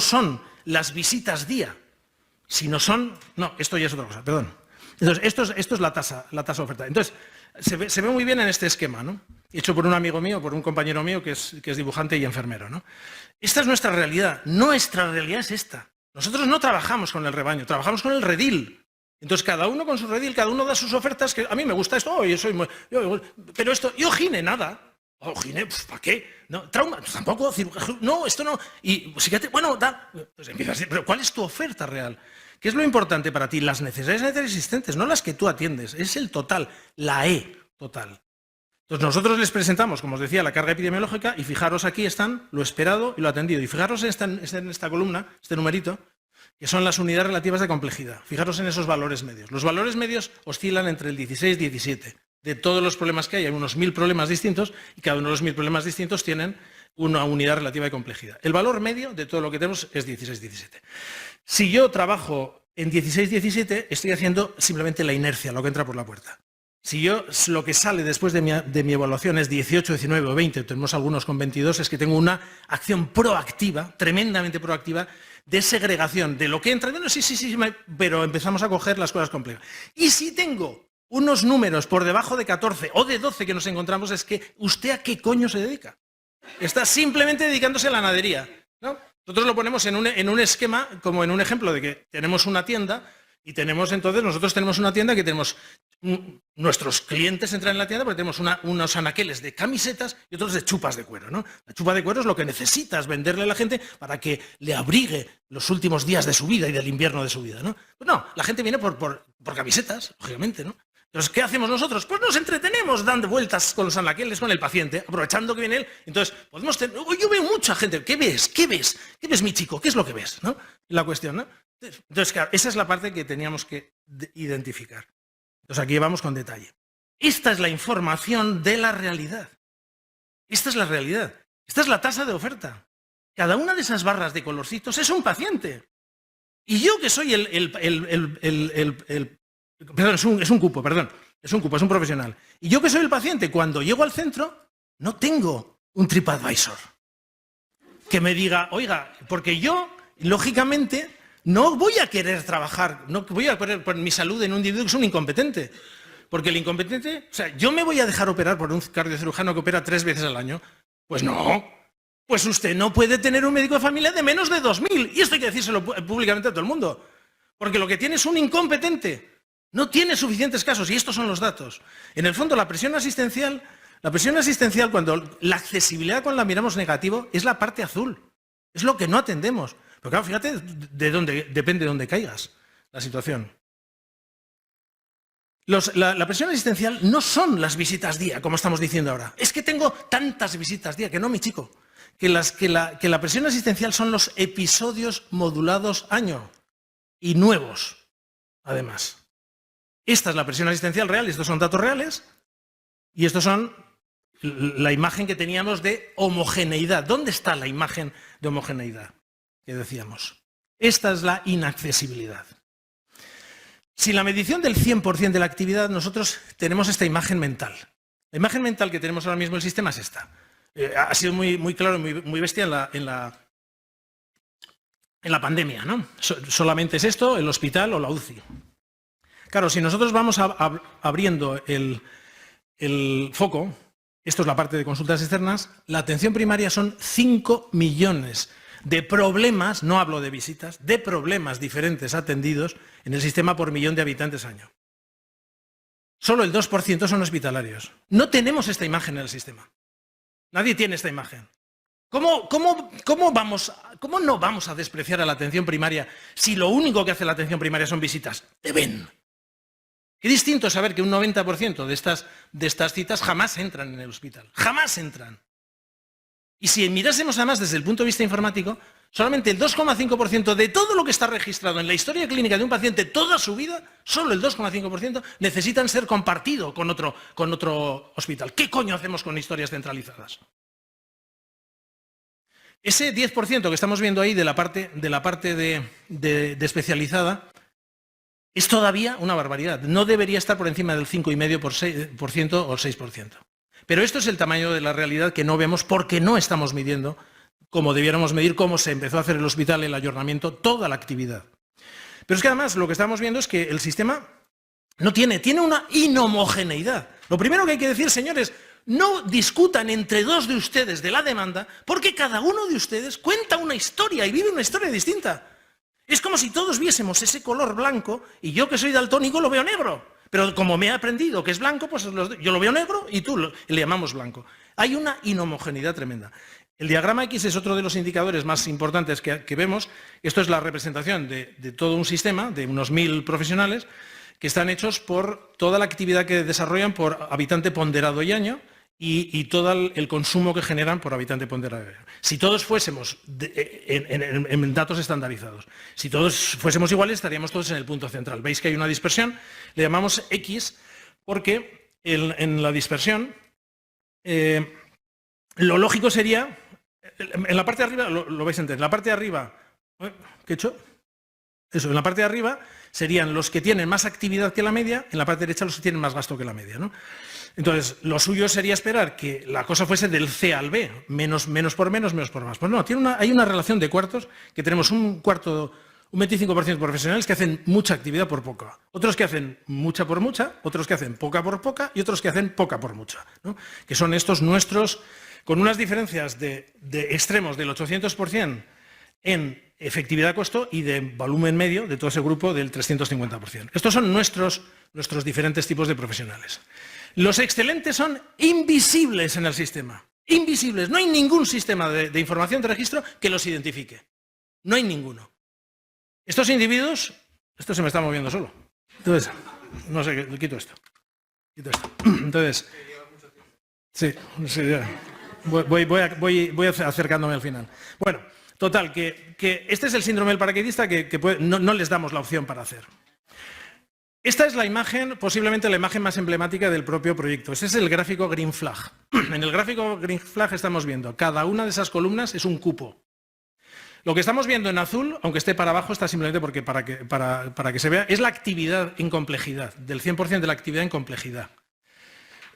son las visitas día, sino son, no, esto ya es otra cosa, perdón. Entonces, esto es la tasa de oferta. Entonces, se ve muy bien en este esquema, ¿no? Hecho por un amigo mío, por un compañero mío que es dibujante y enfermero, ¿no? Esta es nuestra realidad. Nuestra realidad es esta. Nosotros no trabajamos con el rebaño, trabajamos con el redil. Entonces, cada uno con su redil, cada uno da sus ofertas, que a mí me gusta esto, pero esto, yo gine, nada. Gine, pues, ¿para qué? No, trauma, pues, tampoco, no, esto no. Y fíjate, bueno, da. Pues empiezas, pero ¿cuál es tu oferta real? ¿Qué es lo importante para ti? Las necesidades sanitarias existentes, no las que tú atiendes, es el total, la E total. Entonces nosotros les presentamos, como os decía, la carga epidemiológica y fijaros aquí están lo esperado y lo atendido. Y fijaros en esta columna, este numerito, que son las unidades relativas de complejidad. Fijaros en esos valores medios. Los valores medios oscilan entre el 16 y 17. De todos los problemas que hay unos 1000 problemas distintos y cada uno de los 1000 problemas distintos tienen una unidad relativa de complejidad. El valor medio de todo lo que tenemos es 16-17. Si yo trabajo en 16-17, estoy haciendo simplemente la inercia, lo que entra por la puerta. Si lo que sale después de mi evaluación es 18, 19 o 20, tenemos algunos con 22, es que tengo una acción proactiva, tremendamente proactiva, de segregación de lo que entra. Bueno, sí, pero empezamos a coger las cosas complejas. Y si tengo unos números por debajo de 14 o de 12 que nos encontramos, es que ¿usted a qué coño se dedica? Está simplemente dedicándose a la nadería, ¿no? Nosotros lo ponemos en un esquema, como en un ejemplo de que tenemos una tienda y nosotros tenemos una tienda que tenemos, nuestros clientes entran en la tienda porque tenemos unos anaqueles de camisetas y otros de chupas de cuero, ¿no? La chupa de cuero es lo que necesitas venderle a la gente para que le abrigue los últimos días de su vida y del invierno de su vida, ¿no? Pues no, la gente viene por camisetas, lógicamente, ¿no? Entonces, ¿qué hacemos nosotros? Pues nos entretenemos dando vueltas con los anaqueles, con el paciente, aprovechando que viene él. Entonces, podemos tener. Yo veo mucha gente. ¿Qué ves? ¿Qué ves? ¿Qué ves, mi chico? ¿Qué es lo que ves? ¿No? La cuestión, ¿no? Entonces, claro, esa es la parte que teníamos que identificar. Entonces, aquí vamos con detalle. Esta es la información de la realidad. Esta es la realidad. Esta es la tasa de oferta. Cada una de esas barras de colorcitos es un paciente. Y yo que soy perdón, es un cupo, es un profesional. Y yo que soy el paciente, cuando llego al centro, no tengo un TripAdvisor que me diga, oiga, porque yo, lógicamente, no voy a querer trabajar, no voy a poner por mi salud en un individuo que es un incompetente. Porque el incompetente, o sea, ¿yo me voy a dejar operar por un cardiocirujano que opera 3 veces al año? Pues no. Pues usted no puede tener un médico de familia de menos de 2000. Y esto hay que decírselo públicamente a todo el mundo. Porque lo que tiene es un incompetente. No tiene suficientes casos, y estos son los datos. En el fondo, la presión asistencial La presión asistencial, cuando la accesibilidad cuando la miramos negativo, es la parte azul. Es lo que no atendemos. Pero claro, fíjate depende de dónde caigas la situación. La presión asistencial no son las visitas día, como estamos diciendo ahora. Es que tengo tantas visitas día, que no, mi chico. Que la presión asistencial son los episodios modulados año y nuevos, además. Esta es la presión asistencial real, estos son datos reales, y estos son la imagen que teníamos de homogeneidad. ¿Dónde está la imagen de homogeneidad que decíamos? Esta es la inaccesibilidad. Sin la medición del 100% de la actividad, nosotros tenemos esta imagen mental. La imagen mental que tenemos ahora mismo en el sistema es esta. Ha sido muy claro y muy bestia en la pandemia, ¿no? Solamente es esto, el hospital o la UCI. Claro, si nosotros vamos abriendo el foco, esto es la parte de consultas externas, la atención primaria son 5 millones de problemas, no hablo de visitas, de problemas diferentes atendidos en el sistema por millón de habitantes año. Solo el 2% son hospitalarios. No tenemos esta imagen en el sistema. Nadie tiene esta imagen. ¿Cómo no vamos a despreciar a la atención primaria si lo único que hace la atención primaria son visitas? Te ven. Qué distinto es saber que un 90% de estas citas jamás entran en el hospital. Jamás entran. Y si mirásemos además desde el punto de vista informático, solamente el 2,5% de todo lo que está registrado en la historia clínica de un paciente toda su vida, solo el 2,5% necesitan ser compartido con otro hospital. ¿Qué coño hacemos con historias centralizadas? Ese 10% que estamos viendo ahí de la parte de especializada es todavía una barbaridad. No debería estar por encima del 5,5% o el 6%. Pero esto es el tamaño de la realidad que no vemos porque no estamos midiendo, como debiéramos medir, cómo se empezó a hacer el hospital, el ayornamiento, toda la actividad. Pero es que además lo que estamos viendo es que el sistema tiene una inhomogeneidad. Lo primero que hay que decir, señores, no discutan entre dos de ustedes de la demanda porque cada uno de ustedes cuenta una historia y vive una historia distinta. Es como si todos viésemos ese color blanco y yo que soy daltónico lo veo negro. Pero como me he aprendido que es blanco, pues yo lo veo negro y tú le llamamos blanco. Hay una inhomogeneidad tremenda. El diagrama X es otro de los indicadores más importantes que vemos. Esto es la representación de todo un sistema, de unos 1000 profesionales, que están hechos por toda la actividad que desarrollan por habitante ponderado y año y todo el consumo que generan por habitante ponderado. Si todos fuésemos en datos estandarizados, si todos fuésemos iguales, estaríamos todos en el punto central. Veis que hay una dispersión, le llamamos X, porque en la dispersión lo lógico sería, en la parte de arriba, lo vais a entender, en la parte de arriba, ¿qué he hecho? Eso, en la parte de arriba serían los que tienen más actividad que la media, en la parte derecha los que tienen más gasto que la media, ¿no? Entonces, lo suyo sería esperar que la cosa fuese del C al B, menos por menos por más. Pues no, hay una relación de cuartos, que tenemos un 25% de profesionales que hacen mucha actividad por poca, otros que hacen mucha por mucha, otros que hacen poca por poca y otros que hacen poca por mucha, ¿no? Que son estos nuestros, con unas diferencias de extremos del 800% en efectividad-costo y de volumen medio de todo ese grupo del 350%. Estos son nuestros diferentes tipos de profesionales. Los excelentes son invisibles en el sistema. Invisibles. No hay ningún sistema de información de registro que los identifique. No hay ninguno. Estos individuos, esto se me está moviendo solo. Entonces, no sé, quito esto. Entonces, sí, ya. Voy acercándome al final. Bueno, total, que este es el síndrome del paracaidista que no les damos la opción para hacer. Esta es la imagen, posiblemente la imagen más emblemática del propio proyecto. Ese es el gráfico Green Flag. En el gráfico Green Flag estamos viendo, cada una de esas columnas es un cupo. Lo que estamos viendo en azul, aunque esté para abajo, está simplemente porque para que se vea, es la actividad en complejidad, del 100% de la actividad en complejidad.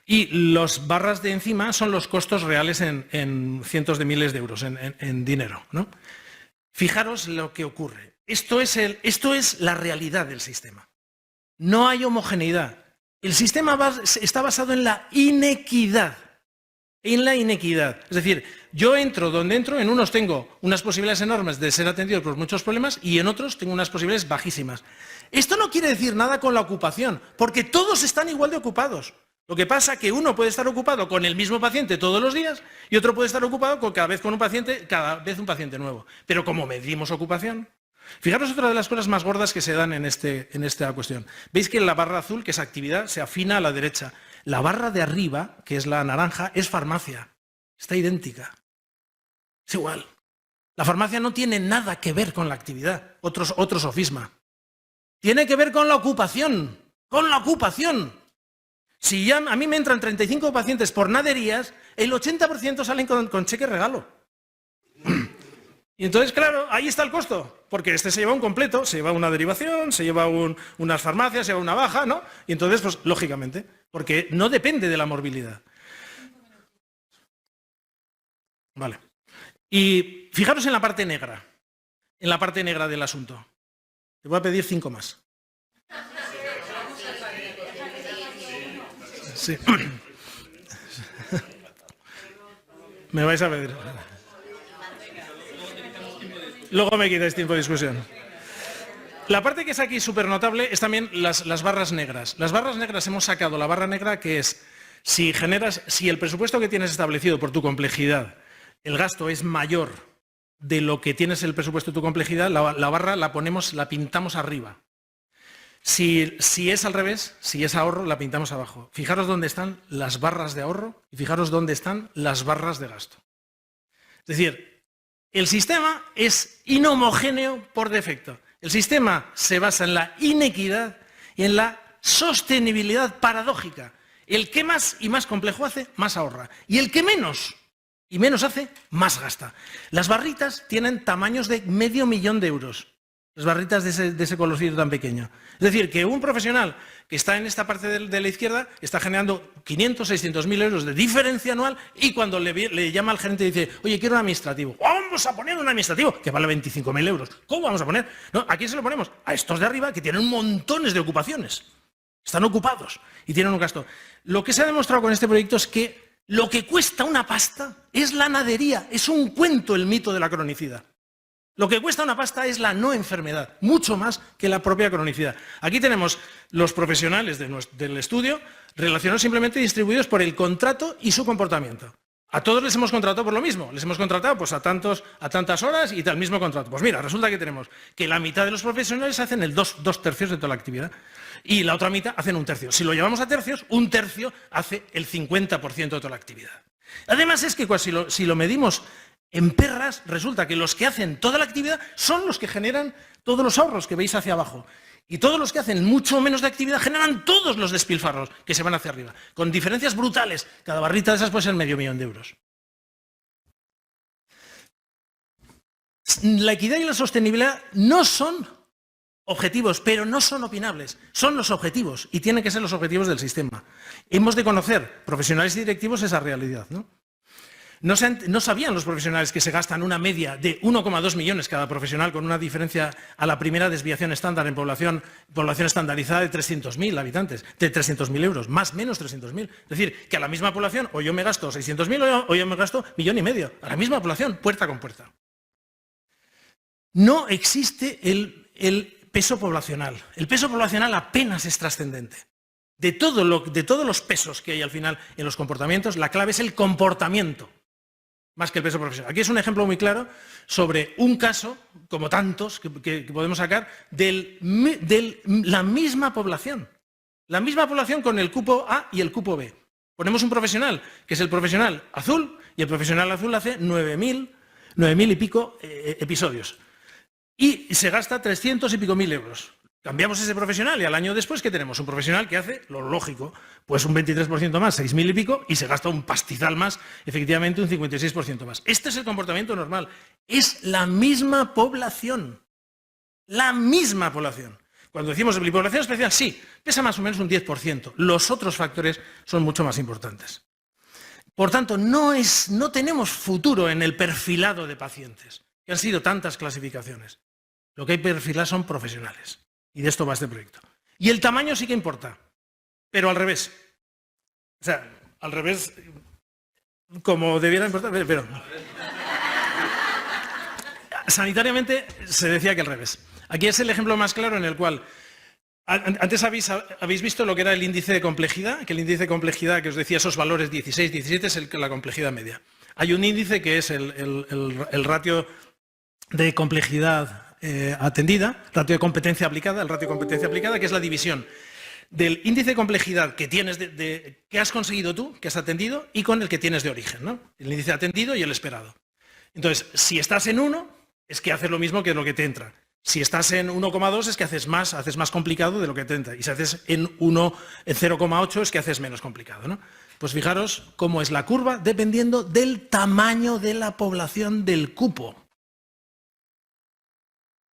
Y las barras de encima son los costos reales en cientos de miles de euros, en dinero, ¿no? Fijaros lo que ocurre. Esto es la realidad del sistema. No hay homogeneidad. El sistema está basado en la inequidad. En la inequidad. Es decir, yo entro donde entro, en unos tengo unas posibilidades enormes de ser atendido por muchos problemas y en otros tengo unas posibilidades bajísimas. Esto no quiere decir nada con la ocupación, porque todos están igual de ocupados. Lo que pasa es que uno puede estar ocupado con el mismo paciente todos los días y otro puede estar ocupado cada vez un paciente nuevo. Pero como medimos ocupación, fijaros otra de las cosas más gordas que se dan en esta cuestión. Veis que la barra azul, que es actividad, se afina a la derecha. La barra de arriba, que es la naranja, es farmacia. Está idéntica. Es igual. La farmacia no tiene nada que ver con la actividad, otro sofisma. Tiene que ver con la ocupación. ¡Con la ocupación! Si ya a mí me entran 35 pacientes por naderías, el 80% salen con cheque regalo. Y entonces, claro, ahí está el costo, porque este se lleva un completo, se lleva una derivación, se lleva unas farmacias, se lleva una baja, ¿no? Y entonces, pues, lógicamente, porque no depende de la morbilidad. Vale. Y fijaros en la parte negra del asunto. Te voy a pedir 5 más. Sí. Me vais a pedir. Luego me quitáis tiempo de discusión. La parte que es aquí súper notable es también las barras negras. Las barras negras, hemos sacado la barra negra, que es si el presupuesto que tienes establecido por tu complejidad, el gasto es mayor de lo que tienes el presupuesto de tu complejidad, la barra la pintamos arriba. Si es al revés, si es ahorro, la pintamos abajo. Fijaros dónde están las barras de ahorro y fijaros dónde están las barras de gasto. Es decir, el sistema es inhomogéneo por defecto. El sistema se basa en la inequidad y en la sostenibilidad paradójica. El que más y más complejo hace, más ahorra. Y el que menos y menos hace, más gasta. Las barritas tienen tamaños de $500.000 de euros. Las barritas de ese colorcito tan pequeño. Es decir, que un profesional que está en esta parte de la izquierda está generando 500, 600.000 euros de diferencia anual y cuando le llama al gerente y dice, oye, quiero un administrativo. Vamos a poner un administrativo que vale 25.000 euros. ¿Cómo vamos a poner? No, ¿a quién se lo ponemos? A estos de arriba que tienen montones de ocupaciones. Están ocupados y tienen un gasto. Lo que se ha demostrado con este proyecto es que lo que cuesta una pasta es la nadería. Es un cuento el mito de la cronicidad. Lo que cuesta una pasta es la no enfermedad, mucho más que la propia cronicidad. Aquí tenemos los profesionales del estudio relacionados simplemente distribuidos por el contrato y su comportamiento. A todos les hemos contratado por lo mismo, les hemos contratado pues, a tantas horas y tal mismo contrato. Pues mira, resulta que tenemos que la mitad de los profesionales hacen el 2/3 de toda la actividad y la otra mitad hacen 1/3. Si lo llevamos a tercios, 1/3 hace el 50% de toda la actividad. Además es que si lo medimos en perras, resulta que los que hacen toda la actividad son los que generan todos los ahorros que veis hacia abajo. Y todos los que hacen mucho menos de actividad generan todos los despilfarros que se van hacia arriba, con diferencias brutales. Cada barrita de esas puede ser $500.000 de euros. La equidad y la sostenibilidad no son objetivos, pero no son opinables. Son los objetivos y tienen que ser los objetivos del sistema. Hemos de conocer, profesionales y directivos, esa realidad, ¿no? No sabían los profesionales que se gastan una media de 1,2 millones cada profesional con una diferencia a la primera desviación estándar en población estandarizada de 300.000 habitantes, de 300.000 euros, más menos 300.000. Es decir, que a la misma población o yo me gasto 600.000 o yo me gasto 1,5 millones, a la misma población, puerta con puerta. No existe el peso poblacional. El peso poblacional apenas es trascendente. De todos los pesos que hay al final en los comportamientos, la clave es el comportamiento, más que el peso profesional. Aquí es un ejemplo muy claro sobre un caso, como tantos que podemos sacar, de la misma población. La misma población con el cupo A y el cupo B. Ponemos un profesional, que es el profesional azul, y el profesional azul hace 9.000 y pico episodios. Y se gasta 300 y pico mil euros. Cambiamos ese profesional y al año después, ¿qué tenemos? Un profesional que hace lo lógico, pues un 23% más, 6.000 y pico, y se gasta un pastizal más, efectivamente un 56% más. Este es el comportamiento normal. Es la misma población. La misma población. Cuando decimos de población especial, sí, pesa más o menos un 10%. Los otros factores son mucho más importantes. Por tanto, no tenemos futuro en el perfilado de pacientes, que han sido tantas clasificaciones. Lo que hay que perfilar son profesionales. Y de esto va este proyecto. Y el tamaño sí que importa, pero al revés. O sea, al revés, como debiera importar, pero... Sanitariamente se decía que al revés. Aquí es el ejemplo más claro en el cual Antes habéis visto lo que era el índice de complejidad, que el índice de complejidad que os decía esos valores 16, 17 es la complejidad media. Hay un índice que es el ratio de complejidad atendida, ratio de competencia aplicada, el ratio de competencia aplicada, que es la división del índice de complejidad que tienes que has conseguido tú, que has atendido, y con el que tienes de origen, ¿no? El índice atendido y el esperado. Entonces, si estás en 1, es que haces lo mismo que lo que te entra. Si estás en 1,2 es que haces más complicado de lo que te entra. Y si haces en 0,8 es que haces menos complicado, ¿no? Pues fijaros cómo es la curva dependiendo del tamaño de la población del cupo.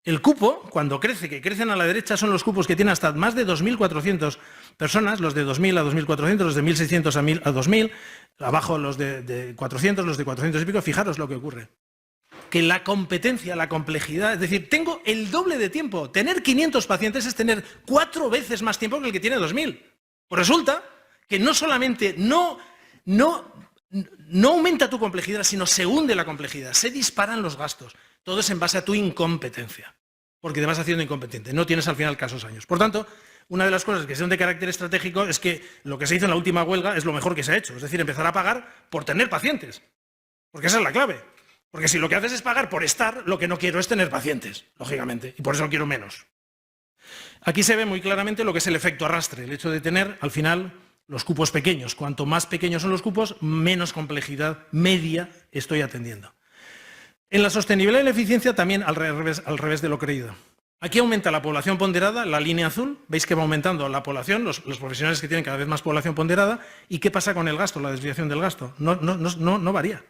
El cupo, cuando crece, que crecen a la derecha, son los cupos que tienen hasta más de 2.400 personas, los de 2.000 a 2.400, los de 1.600 a 2.000, abajo los de 400, los de 400 y pico. Fijaros lo que ocurre. Que la competencia, la complejidad, es decir, tengo el doble de tiempo. Tener 500 pacientes es tener 4 veces más tiempo que el que tiene 2.000. Pues resulta que no solamente no aumenta tu complejidad, sino se hunde la complejidad, se disparan los gastos. Todo es en base a tu incompetencia, porque te vas haciendo incompetente, no tienes al final casos años. Por tanto, una de las cosas que son de carácter estratégico es que lo que se hizo en la última huelga es lo mejor que se ha hecho, es decir, empezar a pagar por tener pacientes, porque esa es la clave. Porque si lo que haces es pagar por estar, lo que no quiero es tener pacientes, lógicamente, y por eso quiero menos. Aquí se ve muy claramente lo que es el efecto arrastre, el hecho de tener, al final, los cupos pequeños. Cuanto más pequeños son los cupos, menos complejidad media estoy atendiendo. En la sostenibilidad y la eficiencia también al revés de lo creído. Aquí aumenta la población ponderada, la línea azul, veis que va aumentando la población, los profesionales que tienen cada vez más población ponderada, ¿y qué pasa con el gasto, la desviación del gasto? No varía.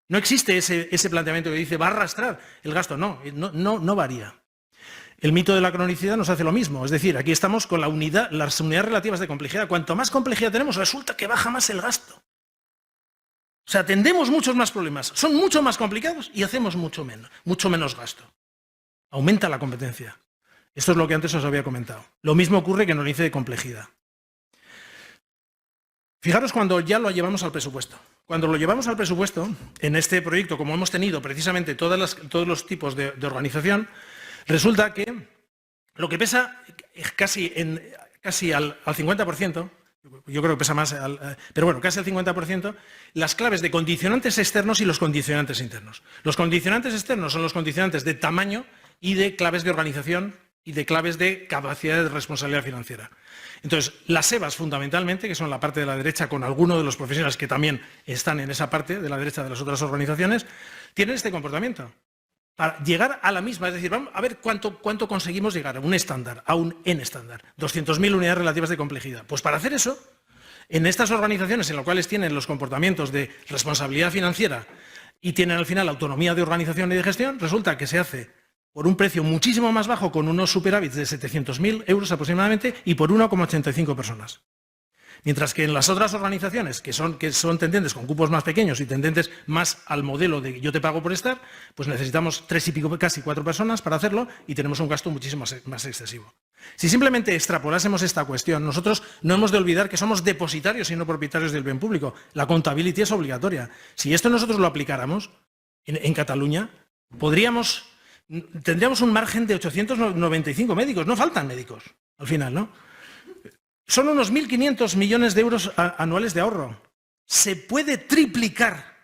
No existe ese planteamiento que dice va a arrastrar el gasto, no varía. El mito de la cronicidad nos hace lo mismo, es decir, aquí estamos con las unidades relativas de complejidad. Cuanto más complejidad tenemos, resulta que baja más el gasto. O sea, atendemos muchos más problemas, son mucho más complicados y hacemos mucho menos gasto. Aumenta la competencia. Esto es lo que antes os había comentado. Lo mismo ocurre que en el índice de complejidad. Fijaros cuando ya lo llevamos al presupuesto. Cuando lo llevamos al presupuesto, en este proyecto, como hemos tenido precisamente todos los tipos de organización, resulta que lo que pesa casi al 50%, yo creo que pesa más, pero bueno, casi al 50%, las claves de condicionantes externos y los condicionantes internos. Los condicionantes externos son los condicionantes de tamaño y de claves de organización y de claves de capacidad de responsabilidad financiera. Entonces, las EVAs fundamentalmente, que son la parte de la derecha con algunos de los profesionales que también están en esa parte de la derecha de las otras organizaciones, tienen este comportamiento. Para llegar a la misma, es decir, vamos a ver cuánto conseguimos llegar a un estándar, a un N estándar, 200.000 unidades relativas de complejidad. Pues para hacer eso, en estas organizaciones en las cuales tienen los comportamientos de responsabilidad financiera y tienen al final autonomía de organización y de gestión, resulta que se hace por un precio muchísimo más bajo, con unos superávits de 700.000 euros aproximadamente y por 1,85 personas. Mientras que en las otras organizaciones, que son tendentes con cupos más pequeños y tendentes más al modelo de yo te pago por estar, pues necesitamos 3 y pico, casi 4 personas para hacerlo y tenemos un gasto muchísimo más excesivo. Si simplemente extrapolásemos esta cuestión, nosotros no hemos de olvidar que somos depositarios y no propietarios del bien público. La contabilidad es obligatoria. Si esto nosotros lo aplicáramos en Cataluña, tendríamos un margen de 895 médicos. No faltan médicos, al final, ¿no? Son unos 1.500 millones de euros anuales de ahorro. Se puede triplicar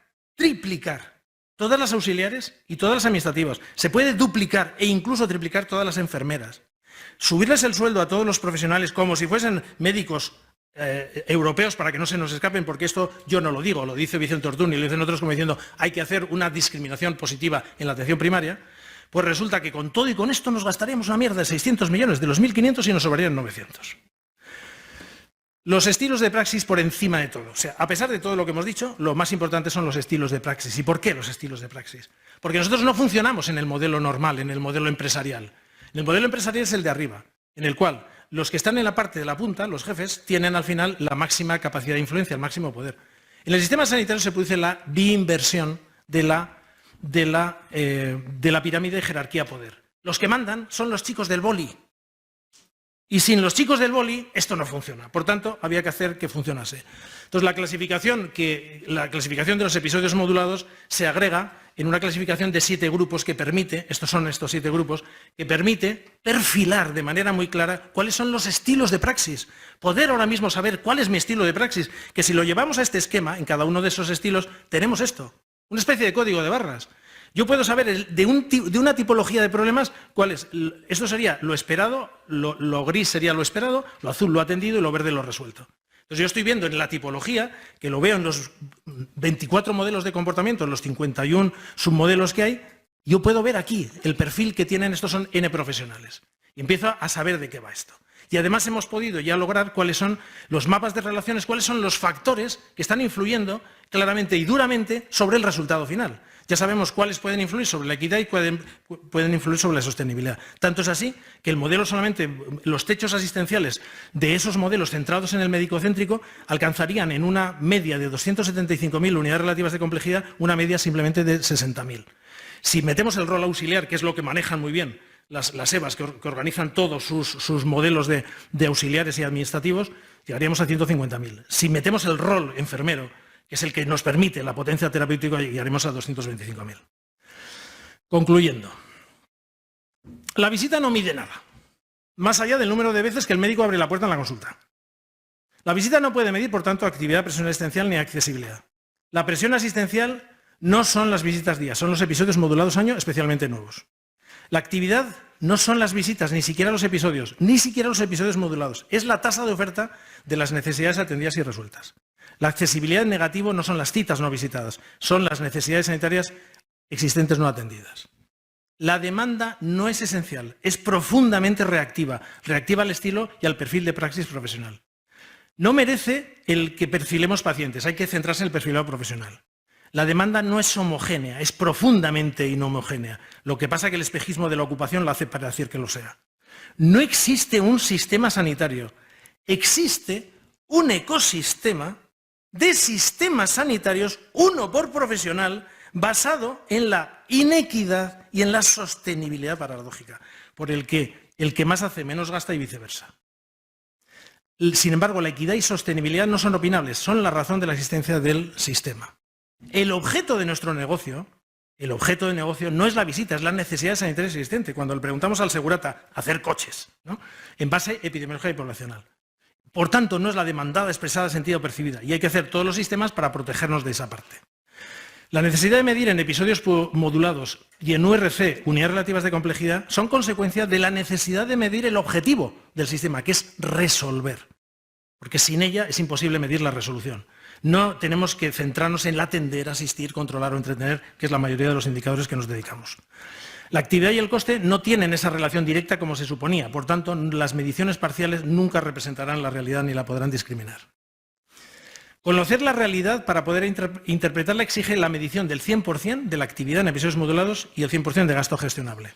todas las auxiliares y todas las administrativas. Se puede duplicar e incluso triplicar todas las enfermeras. Subirles el sueldo a todos los profesionales como si fuesen médicos europeos para que no se nos escapen, porque esto yo no lo digo, lo dice Vicente Ortún y lo dicen otros como diciendo hay que hacer una discriminación positiva en la atención primaria. Pues resulta que con todo y con esto nos gastaríamos una mierda de 600 millones de los 1.500 y nos sobrarían 900. Los estilos de praxis por encima de todo. O sea, a pesar de todo lo que hemos dicho, lo más importante son los estilos de praxis. ¿Y por qué los estilos de praxis? Porque nosotros no funcionamos en el modelo normal, en el modelo empresarial. El modelo empresarial es el de arriba, en el cual los que están en la parte de la punta, los jefes, tienen al final la máxima capacidad de influencia, el máximo poder. En el sistema sanitario se produce la biinversión de la pirámide de jerarquía-poder. Los que mandan son los chicos del boli. Y sin los chicos del boli esto no funciona. Por tanto, había que hacer que funcionase. Entonces, la clasificación de los episodios modulados se agrega en una clasificación de 7 grupos que permite, estos son estos 7 grupos, que permite perfilar de manera muy clara cuáles son los estilos de praxis. Poder ahora mismo saber cuál es mi estilo de praxis, que si lo llevamos a este esquema, en cada uno de esos estilos, tenemos esto, una especie de código de barras. Yo puedo saber de una tipología de problemas cuál es. Esto sería lo esperado, lo gris sería lo esperado, lo azul lo atendido y lo verde lo resuelto. Entonces yo estoy viendo en la tipología, que lo veo en los 24 modelos de comportamiento, en los 51 submodelos que hay, yo puedo ver aquí el perfil que tienen, estos son N profesionales. Y empiezo a saber de qué va esto. Y además hemos podido ya lograr cuáles son los mapas de relaciones, cuáles son los factores que están influyendo claramente y duramente sobre el resultado final. Ya sabemos cuáles pueden influir sobre la equidad y pueden influir sobre la sostenibilidad. Tanto es así que el modelo solamente, los techos asistenciales de esos modelos centrados en el médico-céntrico alcanzarían en una media de 275.000 unidades relativas de complejidad, una media simplemente de 60.000. Si metemos el rol auxiliar, que es lo que manejan muy bien las EVAs que organizan todos sus modelos de auxiliares y administrativos, llegaríamos a 150.000. Si metemos el rol enfermero, que es el que nos permite la potencia terapéutica, llegaremos a 225.000. Concluyendo, la visita no mide nada, más allá del número de veces que el médico abre la puerta en la consulta. La visita no puede medir, por tanto, actividad presión asistencial ni accesibilidad. La presión asistencial no son las visitas día, son los episodios modulados año, especialmente nuevos. La actividad no son las visitas, ni siquiera los episodios modulados. Es la tasa de oferta de las necesidades atendidas y resueltas. La accesibilidad en negativo no son las citas no visitadas, son las necesidades sanitarias existentes no atendidas. La demanda no es esencial, es profundamente reactiva, reactiva al estilo y al perfil de praxis profesional. No merece el que perfilemos pacientes, hay que centrarse en el perfilado profesional. La demanda no es homogénea, es profundamente inhomogénea. Lo que pasa es que el espejismo de la ocupación lo hace parecer que lo sea. No existe un sistema sanitario, existe un ecosistema de sistemas sanitarios, uno por profesional, basado en la inequidad y en la sostenibilidad paradójica, por el que más hace menos gasta y viceversa. Sin embargo, la equidad y sostenibilidad no son opinables, son la razón de la existencia del sistema. El objeto de nuestro negocio, no es la visita, es la necesidad sanitaria existente. Cuando le preguntamos al segurata hacer coches, ¿no?, en base epidemiológica y poblacional. Por tanto, no es la demandada expresada, sentida o percibida, y hay que hacer todos los sistemas para protegernos de esa parte. La necesidad de medir en episodios modulados y en URC, unidades relativas de complejidad, son consecuencia de la necesidad de medir el objetivo del sistema, que es resolver, porque sin ella es imposible medir la resolución. No tenemos que centrarnos en atender, asistir, controlar o entretener, que es la mayoría de los indicadores que nos dedicamos. La actividad y el coste no tienen esa relación directa como se suponía, por tanto, las mediciones parciales nunca representarán la realidad ni la podrán discriminar. Conocer la realidad para poder interpretarla exige la medición del 100% de la actividad en episodios modulados y el 100% de gasto gestionable.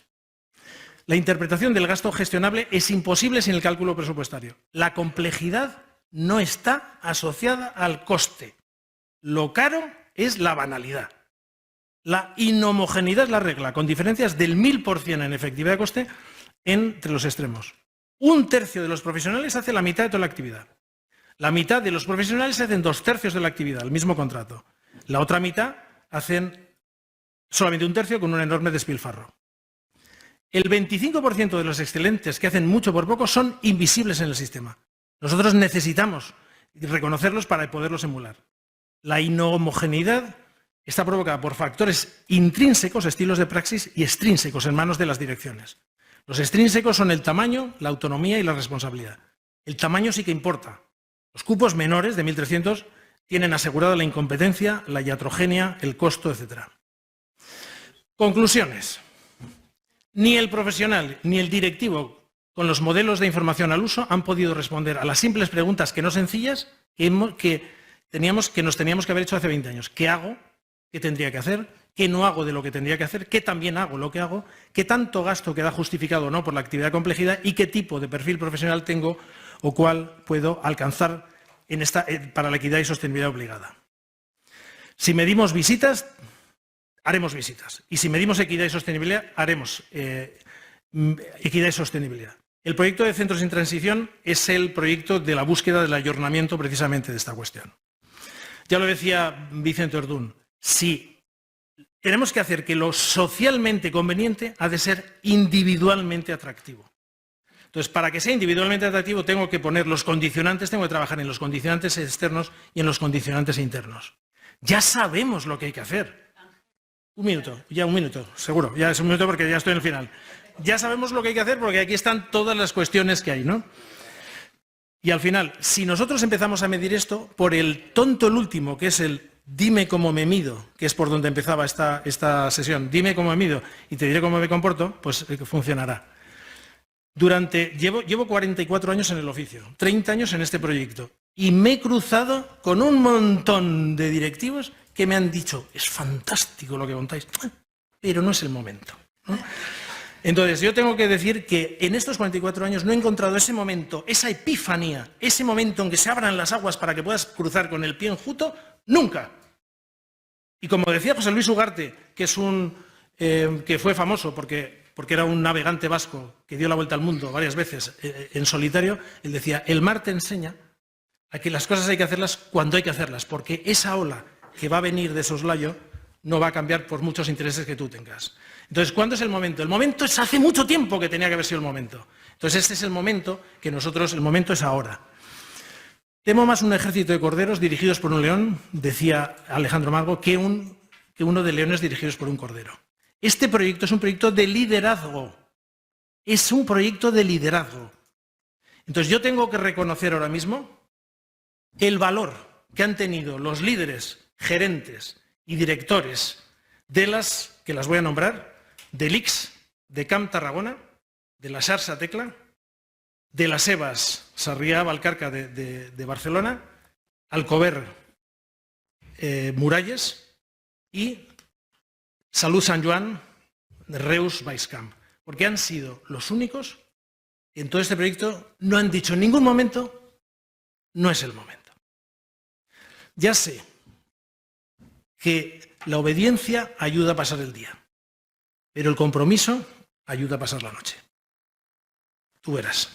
La interpretación del gasto gestionable es imposible sin el cálculo presupuestario. La complejidad no está asociada al coste. Lo caro es la banalidad. La inhomogeneidad es la regla, con diferencias del 1000% en efectividad de coste entre los extremos. 1/3 de los profesionales hace la mitad de toda la actividad. La mitad de los profesionales hacen 2/3 de la actividad, el mismo contrato. La otra mitad hacen solamente 1/3 con un enorme despilfarro. El 25% de los excelentes que hacen mucho por poco son invisibles en el sistema. Nosotros necesitamos reconocerlos para poderlos emular. La inhomogeneidad está provocada por factores intrínsecos, estilos de praxis, y extrínsecos en manos de las direcciones. Los extrínsecos son el tamaño, la autonomía y la responsabilidad. El tamaño sí que importa. Los cupos menores de 1.300 tienen asegurada la incompetencia, la iatrogenia, el costo, etc. Conclusiones. Ni el profesional ni el directivo con los modelos de información al uso han podido responder a las simples preguntas que no sencillas que nos teníamos que haber hecho hace 20 años. ¿Qué hago? ¿Qué tendría que hacer? ¿Qué no hago de lo que tendría que hacer? ¿Qué también hago lo que hago? ¿Qué tanto gasto queda justificado o no por la actividad de complejidad? ¿Y qué tipo de perfil profesional tengo o cuál puedo alcanzar para la equidad y sostenibilidad obligada? Si medimos visitas, haremos visitas. Y si medimos equidad y sostenibilidad, haremos equidad y sostenibilidad. El proyecto de Centros en Transición es el proyecto de la búsqueda del ayornamiento precisamente de esta cuestión. Ya lo decía Vicente Ordún, si tenemos que hacer que lo socialmente conveniente ha de ser individualmente atractivo. Entonces, para que sea individualmente atractivo, tengo que poner los condicionantes, tengo que trabajar en los condicionantes externos y en los condicionantes internos. Ya sabemos lo que hay que hacer. Un minuto, seguro, ya es un minuto porque ya estoy en el final. Ya sabemos lo que hay que hacer porque aquí están todas las cuestiones que hay, ¿no? Y al final, si nosotros empezamos a medir esto, por el tonto el último, que es el dime cómo me mido, que es por donde empezaba esta sesión, dime cómo me mido y te diré cómo me comporto, pues funcionará. Llevo 44 años en el oficio, 30 años en este proyecto y me he cruzado con un montón de directivos que me han dicho, es fantástico lo que contáis, pero no es el momento, ¿no? Entonces, yo tengo que decir que en estos 44 años no he encontrado ese momento, esa epifanía, ese momento en que se abran las aguas para que puedas cruzar con el pie enjuto, nunca. Y como decía José Luis Ugarte, que fue famoso porque era un navegante vasco que dio la vuelta al mundo varias veces en solitario, él decía, el mar te enseña a que las cosas hay que hacerlas cuando hay que hacerlas, porque esa ola que va a venir de soslayo no va a cambiar por muchos intereses que tú tengas. Entonces, ¿cuándo es el momento? El momento es hace mucho tiempo que tenía que haber sido el momento. Entonces, este es el momento que el momento es ahora. Temo más un ejército de corderos dirigidos por un león, decía Alejandro Magno, que uno de leones dirigidos por un cordero. Este proyecto es un proyecto de liderazgo. Es un proyecto de liderazgo. Entonces yo tengo que reconocer ahora mismo el valor que han tenido los líderes, gerentes y directores que las voy a nombrar, de l'ICS, de Camp Tarragona, de la Xarxa Tecla, de las EVAs Sarrià Valcarca de Barcelona, Alcover Muralles y Salud Sant Joan de Reus Baix-Camp, porque han sido los únicos que en todo este proyecto no han dicho en ningún momento no es el momento. Ya sé que la obediencia ayuda a pasar el día, pero el compromiso ayuda a pasar la noche. Tú verás.